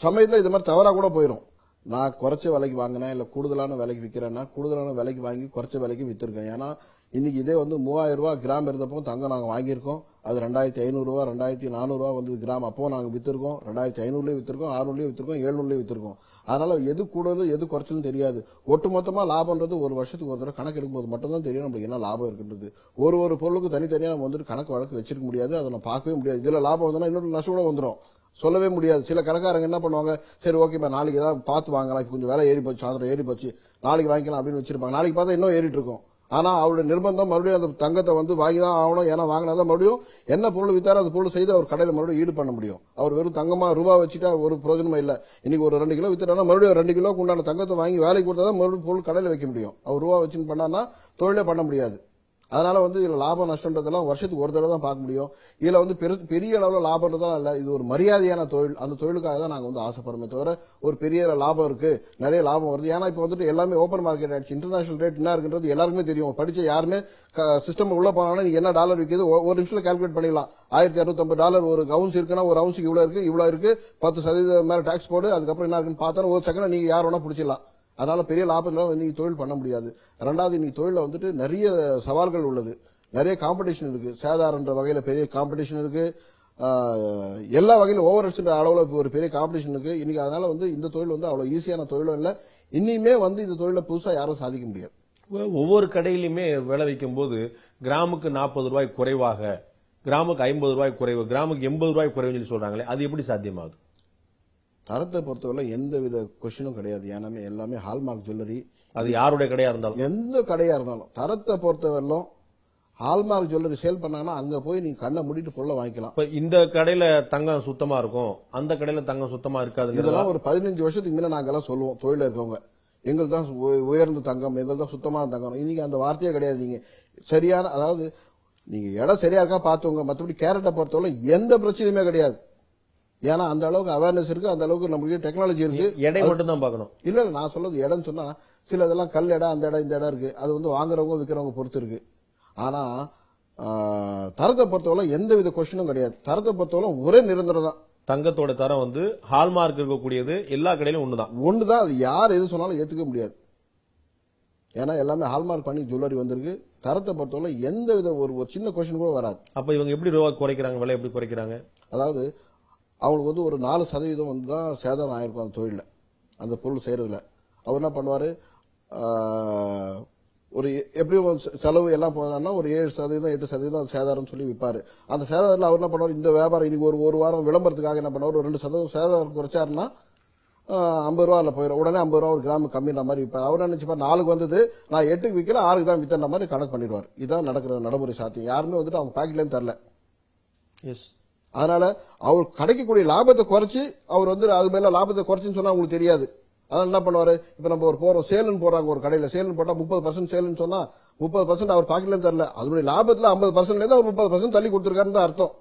Speaker 2: சமயத்துல இது மாதிரி தவறா கூட போயிடும். நான் குறைச்ச விலைக்கு வாங்கினேன், இல்ல கூடுதலான விலைக்கு விற்கிறேன்னா கூடுதலான விலைக்கு வாங்கி குறைச்ச விலைக்கு வித்திருக்கேன். ஏன்னா இன்னைக்கு இதே வந்து 3000 ரூபாய் கிராம் இருந்தப்போ தங்கம் நாங்க வாங்கியிருக்கோம். அது 2500 ரூபாய் 2400 ரூபாய் வந்து கிராம் அப்போ நாங்க வித்திருக்கோம். 2500 வித்திருக்கோம், 600 வித்திருக்கோம், 700 வித்திருக்கோம். அதனால எது கூடுதல் எது குறைச்சலும் தெரியாது. ஒட்டுமொத்தமா லாபம்ன்றது ஒரு வருஷத்துக்கு ஒரு தடவை கணக்கு எடுக்கும்போது மட்டும் தான் தெரியும் நம்மளுக்கு என்ன லாபம் இருக்குன்றது. ஒரு பொருளுக்கு தனித்தனியா நம்ம வந்துட்டு கணக்கு வழக்கு வச்சிருக்க முடியாது, அதை நம்ம பார்க்கவே முடியாது. இதுல லாபம் வந்தா இன்னொரு நஷ்டம் கூட வந்துடும், சொல்லவே முடியாது. சில கடைக்காரங்க என்ன பண்ணுவாங்க, சரி ஓகேப்பா நாளைக்கு ஏதாவது பார்த்து வாங்கலாம், கொஞ்சம் விலை ஏறி போச்சு, சாயந்தரம் ஏறி போச்சு, நாளைக்கு வாங்கிக்கலாம் அப்படின்னு வச்சிருப்பாங்க. நாளைக்கு பார்த்தா இன்னும் ஏறிட்டு இருக்கும். ஆனா அவருடைய நிர்பந்தம் மறுபடியும் அந்த தங்கத்தை வந்து வாங்கிதான் ஆகணும். ஏன்னா வாங்கினாதான் மறுபடியும் என்ன பொருள் வித்தாரோ அந்த பொருள் செய்து அவர் கடையில் மறுபடியும் ஈடு பண்ண முடியும். அவர் வெறும் தங்கமா ரூபா வச்சுட்டா ஒரு பிரயோஜனமே இல்ல. இன்னைக்கு ஒரு 2 கிலோ வித்துட்டா மறுபடியும் 2 கிலோக்கு உண்டான தங்கத்தை வாங்கி வேலைக்கு கொடுத்தாதான் மறுபடியும் பொருள் கடையில் வைக்க முடியும். அவர் ரூபா வச்சுன்னு பண்ணான்னா தொழிலே பண்ண முடியாது. அதனால வந்து இதுல லாபம் நஷ்டம்ன்றதெல்லாம் வருஷத்துக்கு ஒரு தடவை தான் பார்க்க முடியும். இதுல வந்து பெரிய அளவுல லாபம்ன்றதெல்லாம் இல்ல, இது ஒரு மரியாதையான தொழில். அந்த தொழிலுக்காக தான் நாங்க வந்து ஆசைப்படுறோமே தவிர ஒரு பெரிய லாபம் இருக்கு, நிறைய லாபம் வருது. ஏன்னா இப்ப வந்துட்டு எல்லாமே ஓப்பன் மார்க்கெட் ஆயிடுச்சு. இன்டர்நேஷனல் ரேட் என்ன இருக்குன்றது எல்லாருக்குமே தெரியும். படிச்ச யாருமே சிஸ்டம் உள்ள போனாலும் நீங்க என்ன டாலர் விற்கிது ஒரு நிமிஷத்துல கால்குலேட் பண்ணிடலாம். $1250 ஒரு அவுன்ஸ் இருக்குன்னா ஒரு அவுன்ஸுக்கு இவ்வளவு இருக்கு 10% மேல டாக்ஸ் போடு, அதுக்கப்புறம் என்ன இருக்குன்னு பார்த்தா ஒரு செகண்ட் நீங்க யார் வேணா பிடிச்சிடலாம். அதனால பெரிய லாபத்துல இன்னைக்கு தொழில் பண்ண முடியாது. ரெண்டாவது இன்னைக்கு தொழில வந்துட்டு நிறைய சவால்கள் உள்ளது, நிறைய காம்படிஷன் இருக்கு. சேதாரன்ற வகையில பெரிய காம்படிஷன் இருக்கு, எல்லா வகையிலும் ஓவர் அளவுல ஒரு பெரிய காம்படிஷன் இருக்கு இன்னைக்கு. அதனால வந்து இந்த தொழில் வந்து அவ்வளவு ஈஸியான தொழிலும் இல்ல. இனிமே வந்து இந்த தொழில புதுசா யாரும் சாதிக்க முடியாது.
Speaker 1: ஒவ்வொரு கடையிலுமே விலை வைக்கும் போது கிராமுக்கு 40 ரூபாய் குறைவாக, கிராமுக்கு 50 ரூபாய் குறைவு, கிராமுக்கு 80 ரூபாய் குறைவுன்னு சொல்லி சொல்றாங்களே, அது எப்படி சாத்தியமாகுது?
Speaker 2: தரத்தை பொறுத்தவரை எந்த வித கொஸ்டினும் கிடையாது. ஏன்னா எல்லாமே ஹால்மார்க் ஜுவல்லரி.
Speaker 1: அது யாருடைய கடையா இருந்தாலும்
Speaker 2: எந்த கடையா இருந்தாலும் தரத்தை பொறுத்தவரையிலும் ஹால்மார்க் ஜுவல்லரி சேல் பண்ணாங்கன்னா அங்க போய் நீங்க கண்ணை மூடிட்டு பொருளை வாங்கிக்கலாம்.
Speaker 1: இப்ப இந்த கடையில தங்கம் சுத்தமா இருக்கும், அந்த கடையில தங்கம் சுத்தமா இருக்காது.
Speaker 2: இதெல்லாம் ஒரு 15 வருஷத்துக்கு முன்ன நாங்க எல்லாம் சொல்லுவோம் தொழில இருக்கவங்க, எங்களுக்கு தான் உயர்ந்த தங்கம், எங்களுக்கு தான் சுத்தமான தங்கம். இன்னைக்கு அந்த வார்த்தையே கிடையாது. நீங்க சரியான, அதாவது நீங்க இடம் சரியா இருக்கா பாத்துவங்க, மற்றபடி கேரட்டை பொறுத்தவரை எந்த பிரச்சனையுமே கிடையாது. ஏன்னா அந்த அளவுக்கு அவேர்னஸ் இருக்கு, அந்த அளவுக்கு நமக்கு டெக்னாலஜி இருக்கு.
Speaker 1: எடை மட்டும் தான் பார்க்கணும்.
Speaker 2: இல்ல நான் சொல்றது இடம் சொன்னா சில இதெல்லாம் கல் இடம், அந்த இடம் இந்த இடம் இருக்கு, அது வந்து வாங்குறவங்க விற்கிறவங்க பொறுத்து இருக்கு. ஆனா தரத்தை பொறுத்தவரை எந்த வித கொஸ்டினும் கிடையாது. தரத்தை பொறுத்தவரை ஒரே நிரந்தரம் தான்.
Speaker 1: தங்கத்தோட தரம் வந்து ஹால்மார்க் இருக்கக்கூடியது எல்லா கடையிலும் ஒண்ணுதான்.
Speaker 2: அது யார் எது சொன்னாலும் ஏத்துக்க முடியாது. ஏன்னா எல்லாமே ஹால்மார்க் பண்ணி ஜுவல்லரி வந்திருக்கு. தரத்தை பொறுத்தவரை எந்த வித ஒரு சின்ன கொஸ்டின் கூட வராது.
Speaker 1: அப்ப இவங்க எப்படி ரூபா குறைக்கிறாங்க, விலை எப்படி குறைக்கிறாங்க?
Speaker 2: அதாவது அவங்களுக்கு வந்து ஒரு 4% வந்து தான் சேதம் ஆயிருக்கும் அந்த தொழில, அந்த பொருள் செய்யறதுல. அவர் என்ன பண்ணுவாரு, ஒரு எப்படியும் செலவு எல்லாம் போனா ஒரு 7% 8% சேதாரம் சொல்லி விற்பாரு. அந்த சேதாரத்தில் அவர் என்ன பண்ணுவார், இந்த வியாபாரம் இதுக்கு ஒரு வாரம் விளம்பரத்துக்காக என்ன பண்ணுவார், ஒரு 2% சேதாரம் குறைச்சாருன்னா 50 ரூபால போயிடும். உடனே 50 ரூபா ஒரு கிராம் கம்மின்ற மாதிரி விற்பார். அவர் நினைச்சுப்பார் 4க்கு வந்தது நான் 8க்கு விற்கல 6க்கு தான் வித்தன்ற மாதிரி கணக்கு பண்ணிடுவார். இதான் நடக்கிற நடைமுறை சாத்தியம். யாருமே வந்துட்டு அவங்க பாக்கெட்ல தரல. அதனால அவர் கிடைக்கக்கூடிய லாபத்தை குறைச்சு அவர் வந்து அது மேல லாபத்தை குறைச்சுன்னு சொன்னா உங்களுக்கு தெரியாது. அதனால என்ன பண்ணுவாரு, இப்ப நம்ம ஒரு போறோம் சேல்னு போறாங்க ஒரு கடையில, சேல்னு போட்டா 30% சேல்னு சொன்னா 30% அவர் பாக்கெட்ல தரல, அதனுடைய லாபத்துல 50% அவர் 30% தள்ளி கொடுத்திருக்காருன்னு அர்த்தம்.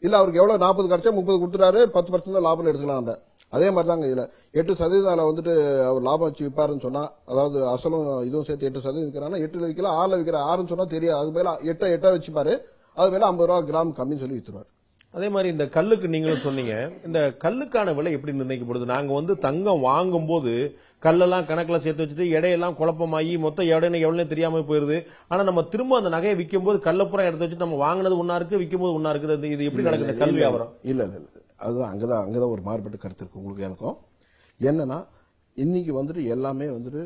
Speaker 2: இல்ல அவருக்கு எவ்வளவு 40 கிடைச்சா 30 கொடுத்துறாரு, 10% தான் லாபம் எடுத்துக்கலாம். அந்த அதே மாதிரி தாங்க இதுல 8% வந்துட்டு அவர் லாபம் வச்சு விற்பாருன்னு சொன்னா, அதாவது அசலும் இதுவும் சேர்த்து 8% விற்கிறாங்கன்னா 8ல விற்கல 6ல விற்கிற 6ன்னு சொன்னா தெரியாது. அது மேல 8 வச்சுப்பாரு, அது மேல 50 ரூபா கிராம் கம்மின்னு சொல்லி வித்துருவாரு.
Speaker 1: அதே மாதிரி இந்த கல்லுக்கு நீங்களும் சொன்னீங்க, இந்த கல்லுக்கான விலை எப்படி நிர்ணயிக்கப்படுது? நாங்க வந்து தங்கம் வாங்கும் போது கல்லெல்லாம் கணக்குல சேர்த்து வச்சுட்டு எடையெல்லாம் குழப்பமாகி மொத்த எடைன்னு எவ்வளவு தெரியாம போயிருது. ஆனா நம்ம திரும்ப அந்த நகையை விற்கும் போது கல்லப்புறம் எடுத்து வச்சு நம்ம வாங்கினது ஒன்னா இருக்கு, விற்கும் போது ஒன்னா இருக்குது. இது எப்படி நடக்குது கல் வியாபாரம்?
Speaker 2: இல்ல அதுதான் அங்கதான் ஒரு மாறுபட்ட கருத்து இருக்கு உங்களுக்கு எனக்கும். என்னன்னா இன்னைக்கு வந்துட்டு எல்லாமே வந்துட்டு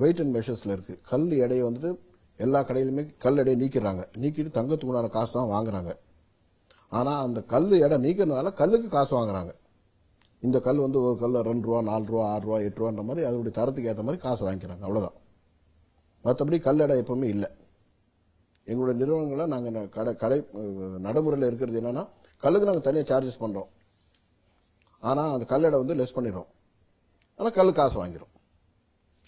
Speaker 2: வெயிட் அண்ட் மெஷர்ஸ்ல இருக்கு. கல் எடையை வந்துட்டு எல்லா கடையிலுமே கல் எடையை நீக்கிட்டு தங்கத்துக்கு உண்டான காசு தான் வாங்குறாங்க. ஆனா அந்த கல் எடை நீக்கிறதுனால கல்லுக்கு காசு வாங்குறாங்க. இந்த கல் வந்து ஒரு கல் 2 ரூபா 4 ரூபா 6 ரூபா 8 ரூபான்ற மாதிரி அதோட தரத்துக்கு ஏற்ற மாதிரி காசு வாங்கிக்கிறாங்க, அவ்வளவுதான். மற்றபடி கல் எடை எப்பவுமே இல்லை. எங்களுடைய நிறுவனங்களை நாங்க கடை நடைமுறையில் இருக்கிறது என்னன்னா, கல்லுக்கு நாங்க தனியாக சார்ஜஸ் பண்றோம். ஆனா அந்த கல் எடை வந்து லெஸ் பண்ணிடுறோம். ஆனா கல்லு காசு வாங்கிடும்.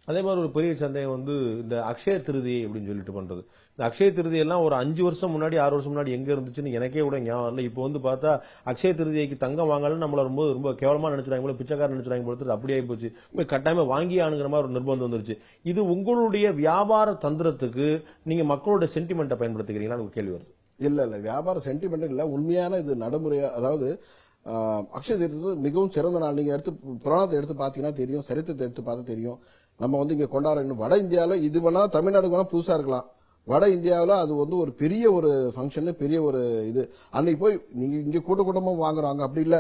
Speaker 1: அதே மாதிரி ஒரு பெரிய சந்தேகம் வந்து இந்த அக்ஷய திருதி அப்படின்னு சொல்லிட்டு பண்றது. இந்த அக்ஷய திருதி எல்லாம் ஒரு 5 வருஷம் முன்னாடி 6 வருஷம் முன்னாடி எங்க இருந்துச்சுன்னு எனக்கே கூட ஞாபகம் இல்லை. இப்போ வந்து பார்த்தா அக்ஷய திருதிக்கு தங்கம் வாங்கலன்னு நம்மள ரொம்ப கேவலமா நினைச்சாங்க, பிச்சைக்காரன் நினைச்சாங்க பொறுத்து அப்படியே போச்சு. போய் கட்டாயமா வாங்கி ஆணுங்கிற மாதிரி ஒரு நிர்பந்தம் வந்துருச்சு. இது உங்களுடைய வியாபார தந்திரத்துக்கு நீங்க மக்களோட சென்டிமெண்ட்டை பயன்படுத்திக்கிறீங்களா கேள்வி வருது.
Speaker 2: இல்ல வியாபார சென்டிமெண்ட் இல்ல, உண்மையான இது நடைமுறையா. அதாவது அக்ஷய திருதி மிகவும் சிறந்த நாள். நீங்க புராணத்தை எடுத்து பாத்தீங்கன்னா தெரியும், சரித்திரத்தை எடுத்து பார்த்தா தெரியும். நம்ம வந்து இங்க கொண்டாடுறோம். வட இந்தியாவில் இது வேணா தமிழ்நாடுக்கு வேணா புதுசா இருக்கலாம். வட இந்தியாவில் அது வந்து ஒரு பெரிய ஒரு ஃபங்க்ஷன், பெரிய ஒரு இது. அன்னைக்கு போய் நீங்க இங்க கூட்டமா வாங்குறாங்க, அப்படி இல்ல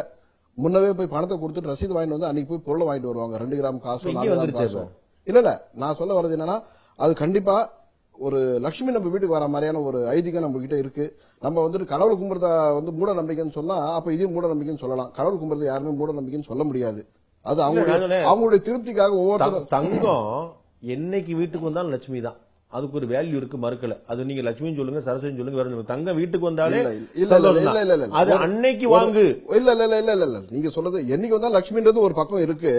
Speaker 2: முன்னவே போய் பணத்தை கொடுத்துட்டு ரசீது வாங்கிட்டு வந்து அன்னைக்கு போய் பொருளை வாங்கிட்டு வருவாங்க. 2 கிராம் காசு 4 கிராம் காசு. இல்ல நான் சொல்ல வர்றது என்னன்னா, அது கண்டிப்பா ஒரு லட்சுமி நம்ம வீட்டுக்கு வர மாதிரியான ஒரு ஐதீகம் நம்ம கிட்ட இருக்கு. நம்ம வந்துட்டு கடவுள் கும்பிடுறத வந்து மூட நம்பிக்கைன்னு சொன்னா அப்ப இதையும் மூட நம்பிக்கைன்னு சொல்லலாம். கடவுள் கும்பிடுறது யாருமே மூட நம்பிக்கைன்னு சொல்ல முடியாது. அது அவங்களுடைய திருப்திக்காக ஒவ்வொருத்தரும்.
Speaker 1: தங்கம் என்னைக்கு வீட்டுக்கு வந்தாலும் லட்சுமி தான், அதுக்கு ஒரு வேல்யூ இருக்கு, மறுக்கல. அது நீங்க லட்சுமின்னு சொல்லுங்க, சரஸ்வதி சொல்லுங்க, வேற தங்கம் வீட்டுக்கு வந்தாலே அது அன்னைக்கு வாங்கு.
Speaker 2: இல்ல நீங்க சொல்றது என்னைக்கு வந்தா லட்சுமின்றது ஒரு பக்கம் இருக்கு.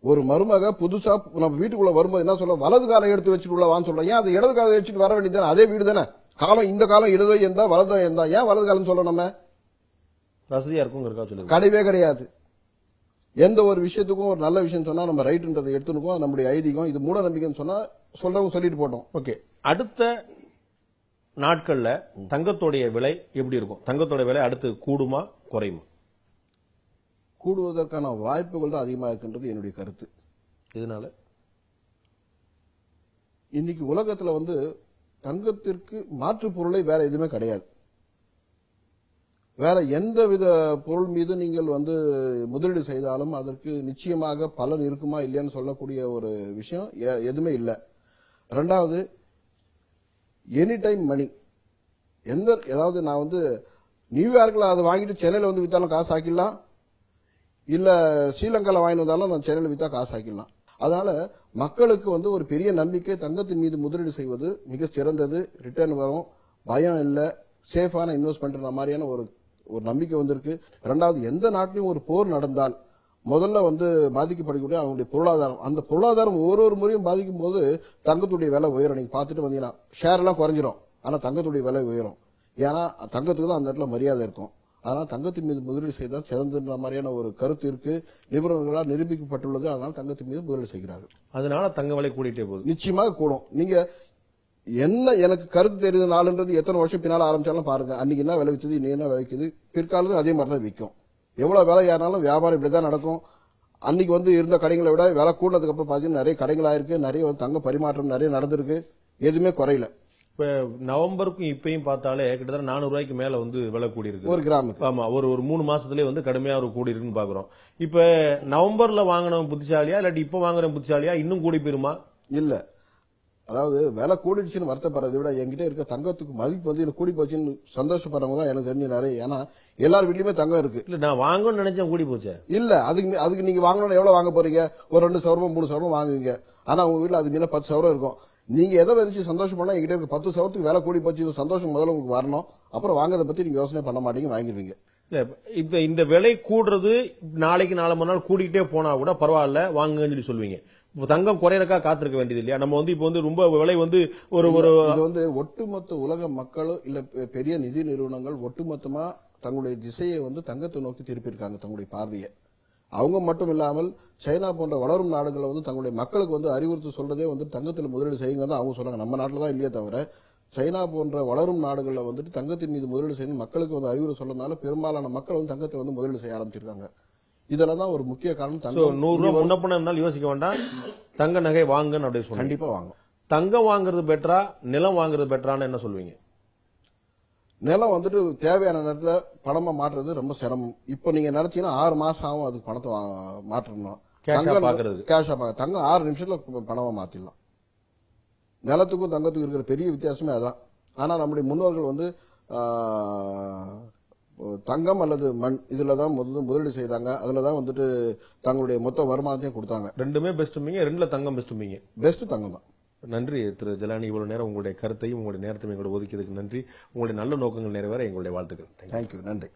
Speaker 2: ஒரு மருமக புதுசா நம்ம வீட்டுக்குள்ள வரும்போது என்ன சொல்ல, வலது காலம் எடுத்து வச்சுட்டு உள்ள வான்னு சொல்றோம். ஏன் அது இடது காலம் வச்சுட்டு வர வேண்டியது? அதே வீடு தானே. காலம் இந்த காலம் இடது எந்தா வலது எந்தா, ஏன் வலது காலம் சொல்றோம்? நம்ம
Speaker 1: வசதியா இருக்கும்
Speaker 2: கிடையவே கிடையாது. எந்த ஒரு விஷயத்துக்கும் ஒரு நல்ல விஷயம் சொன்னா நம்ம ரைட்ன்றதை எடுத்துனுக்கோம். நம்முடைய ஐதீகம் இது மூட நம்பிக்கைன்னு சொன்னா சொல்றவங்க சொல்லிட்டு போட்டோம்.
Speaker 1: ஓகே, அடுத்த நாட்கள்ல தங்கத்தோடைய விலை எப்படி இருக்கும்? தங்கத்தோட விலை அடுத்து கூடுமா குறையுமா?
Speaker 2: கூடுவதற்கான வாய்ப்புகள் தான் அதிகமா இருக்குன்றது என்னுடைய கருத்து.
Speaker 1: இதனால
Speaker 2: இன்னைக்கு உலகத்துல வந்து தங்கத்திற்கு மாற்று பொருளை வேற எதுவுமே கிடையாது. வேற எந்த வித பொருள் மீது நீங்கள் வந்து முதலீடு செய்தாலும் அதற்கு நிச்சயமாக பலன் இருக்குமா இல்லையான்னு சொல்லக்கூடிய ஒரு விஷயம் எதுவுமே இல்லை. ரெண்டாவது, எனி டைம் மணி. ஏதாவது நான் வந்து நியூயார்க்ல அதை வாங்கிட்டு சென்னையில வந்து வித்தாலும் காசு ஆக்கிடலாம், இல்ல ஸ்ரீலங்கால வாங்கி வந்தாலும் நான் சென்னையில வித்தா காசு ஆக்கிடலாம். அதனால மக்களுக்கு வந்து ஒரு பெரிய நம்பிக்கை, தங்கத்தின் மீது முதலீடு செய்வது மிக சிறந்தது, ரிட்டர்ன் வரும், பயம் இல்ல, சேஃபான இன்வெஸ்ட்மெண்ட் மாதிரியான ஒரு நம்பிக்கை வந்திருக்கு. இரண்டாவது, எந்த நாட்டிலும் ஒரு போர் நடந்தால் முதல்ல வந்து பாதிக்கப்படக்கூடிய அவங்களுடைய பொருளாதாரம், அந்த பொருளாதாரம் ஒவ்வொரு முறையும் பாதிக்கும் போது தங்கத்துடைய விலை உயரும். நீங்க பாத்துட்டு வந்தீங்கன்னா ஷேர் எல்லாம் குறைஞ்சிரும், ஆனா தங்கத்துடைய விலை உயரும். ஏன்னா தங்கத்துக்கு தான் அந்த இடத்துல மரியாதை இருக்கும். அதனால தங்கத்தின் மீது முதலீடு செய்தால் சிறந்த மாதிரியான ஒரு கருத்து இருக்கு, நிபுணர்களால் நிரூபிக்கப்பட்டுள்ளது. அதனால தங்கத்தின் மீது முதலீடு செய்கிறார்கள்.
Speaker 1: அதனால தங்க விலை கூடிட்டே போகுது,
Speaker 2: நிச்சயமாக கூடும். நீங்க என்ன எனக்கு கருத்து தெரியுது நாளுன்றது எத்தனை வருஷம் பின்னால ஆரம்பிச்சாலும் பாருங்க, அன்னைக்கு என்ன விலை விற்குது, இன்னைக்கு என்ன விளைக்குது, பிற்காலத்தில் அதே மாதிரி தான் விற்கும். எவ்வளவு விலை ஏறினாலும் வியாபாரம் இப்படிதான் நடக்கும். அன்னைக்கு வந்து இருந்த கடைகளை விட விலை கூடதுக்கு அப்புறம் பாத்தீங்கன்னா நிறைய கடைகள் ஆயிருக்கு, நிறைய வந்து தங்க பரிமாற்றம் நிறைய நடந்திருக்கு, எதுவுமே குறையல.
Speaker 1: இப்ப நவம்பருக்கும் இப்பயும் பார்த்தாலே கிட்டத்தட்ட 400 ரூபாய்க்கு மேல வந்து விலை கூடி இருக்கு
Speaker 2: ஒரு கிராமுக்கு.
Speaker 1: ஆமா, ஒரு 3 மாசத்துலயே வந்து கடுமையா ஒரு கூடி இருக்குன்னு பாக்குறோம். இப்ப நவம்பர்ல வாங்கினவன் புத்திசாலியா இல்லாட்டி இப்ப வாங்குறவன் புத்திசாலியா? இன்னும் கூடி போயிருமா?
Speaker 2: இல்ல, அதாவது விலை கூடிடுச்சுன்னு வருத்தப்படுறதை விட என்கிட்ட இருக்க தங்கத்துக்கு மதிப்பு வந்து எனக்கு கூடி போச்சுன்னு சந்தோஷப்படுறவங்க தான் எனக்கு தெரிஞ்ச நிறைய. ஏன்னா எல்லார் வீட்லயுமே தங்கம் இருக்கு.
Speaker 1: இல்ல நான் வாங்கணும்னு நினைச்சேன் கூடி போச்சு.
Speaker 2: இல்ல அதுக்கு நீங்க வாங்கணும்னு எவ்வளவு வாங்க போறீங்க? ஒரு 2 சவரமும் 3 சவரமும் வாங்குவீங்க. ஆனா உங்க வீட்டுல அதுக்கு மேல 10 சவரம் இருக்கும். நீங்க எதை வச்சு சந்தோஷம் பண்ணா என்கிட்ட இருக்க 10 சவரத்துக்கு விலை கூடி போச்சு, இது சந்தோஷம் முதல்ல உங்களுக்கு வரணும். அப்புறம் வாங்குறத பத்தி நீங்க யோசனை பண்ண மாட்டீங்க, வாங்கிடுவீங்க.
Speaker 1: இல்ல இப்ப இந்த விலை கூடுறது நாளைக்கு 4 மணி நாள் கூடிக்கிட்டே போனா கூட பரவாயில்ல வாங்குங்கன்னு சொல்லி சொல்லுவீங்க. இப்ப தங்கம் குறையறக்கா காத்திருக்க வேண்டியது இல்லையா? நம்ம வந்து இப்ப வந்து ரொம்ப விலை வந்து ஒரு
Speaker 2: இது வந்து ஒட்டுமொத்த உலக மக்களும் இல்ல பெரிய நிதி நிறுவனங்கள் ஒட்டுமொத்தமா தங்களுடைய திசையை வந்து தங்கத்தை நோக்கி திருப்பியிருக்காங்க தங்களுடைய பார்வையை. அவங்க மட்டும் இல்லாமல் சைனா போன்ற வளரும் நாடுகளை வந்து தங்களுடைய மக்களுக்கு வந்து அறிவுறுத்தி சொல்றதே வந்து தங்கத்தில் முதலீடு செய்யுங்க தான் அவங்க சொல்றாங்க. நம்ம நாட்டில் தான் இல்லையே தவிர சைனா போன்ற வளரும் நாடுகளில் வந்துட்டு தங்கத்தின் மீது முதலீடு செய்யணும் மக்களுக்கு வந்து அறிவுரை சொல்றதுனால பெரும்பாலான மக்கள் வந்து தங்கத்தை வந்து முதலீடு செய்ய ஆரம்பிச்சிருக்காங்க. இதெல்லாம் ஒரு முக்கிய காரணம். தங்கம்
Speaker 1: 100 ரூபாய் முன்னப்பணம் இருந்தாலும் யோசிக்க வேண்டாம், தங்க நகை வாங்குன்னு அப்படி சொல்லுங்க.
Speaker 2: கண்டிப்பா வாங்கும்.
Speaker 1: தங்கம் வாங்குறது பெட்டரா நிலம் வாங்குறது பெட்டரான்னு என்ன சொல்லுவீங்க?
Speaker 2: நிலம் வந்துட்டு தேவையான நேரத்துல பணமா மாற்றுறது ரொம்ப சிரமம். இப்ப நீங்க நினைச்சீங்கன்னா 6 மாசம் ஆகும் அதுக்கு பணத்தை மாற்றணும். கேஷா பாக்குறது தங்கம் 6 நிமிஷத்துல பணமா மாத்திடலாம். நிலத்துக்கும் தங்கத்துக்கும் இருக்கிற பெரிய வித்தியாசமே அதான். ஆனா நம்முடைய முன்னோர்கள் வந்து தங்கம் அல்லது மண் இதுலதான் முதலீடு செய்தாங்க. அதுலதான் வந்துட்டு தங்களுடைய மொத்த வருமானத்தையும் கொடுத்தாங்க.
Speaker 1: ரெண்டுமே பெஸ்ட். ரெண்டுல தங்கம்
Speaker 2: பெஸ்ட் தங்கம் தான்.
Speaker 1: நன்றி திரு ஜலானி, இவ்வளவு நேரம் உங்களுடைய கருத்தையும் உங்களுடைய நேரத்தையும் எங்களோட ஒதுக்கியதுக்கு நன்றி. உங்களுடைய நல்ல நோக்கங்கள் நிறைவேற எங்களுடைய வாழ்த்துக்கள்.
Speaker 2: தேங்க்யூ. நன்றி.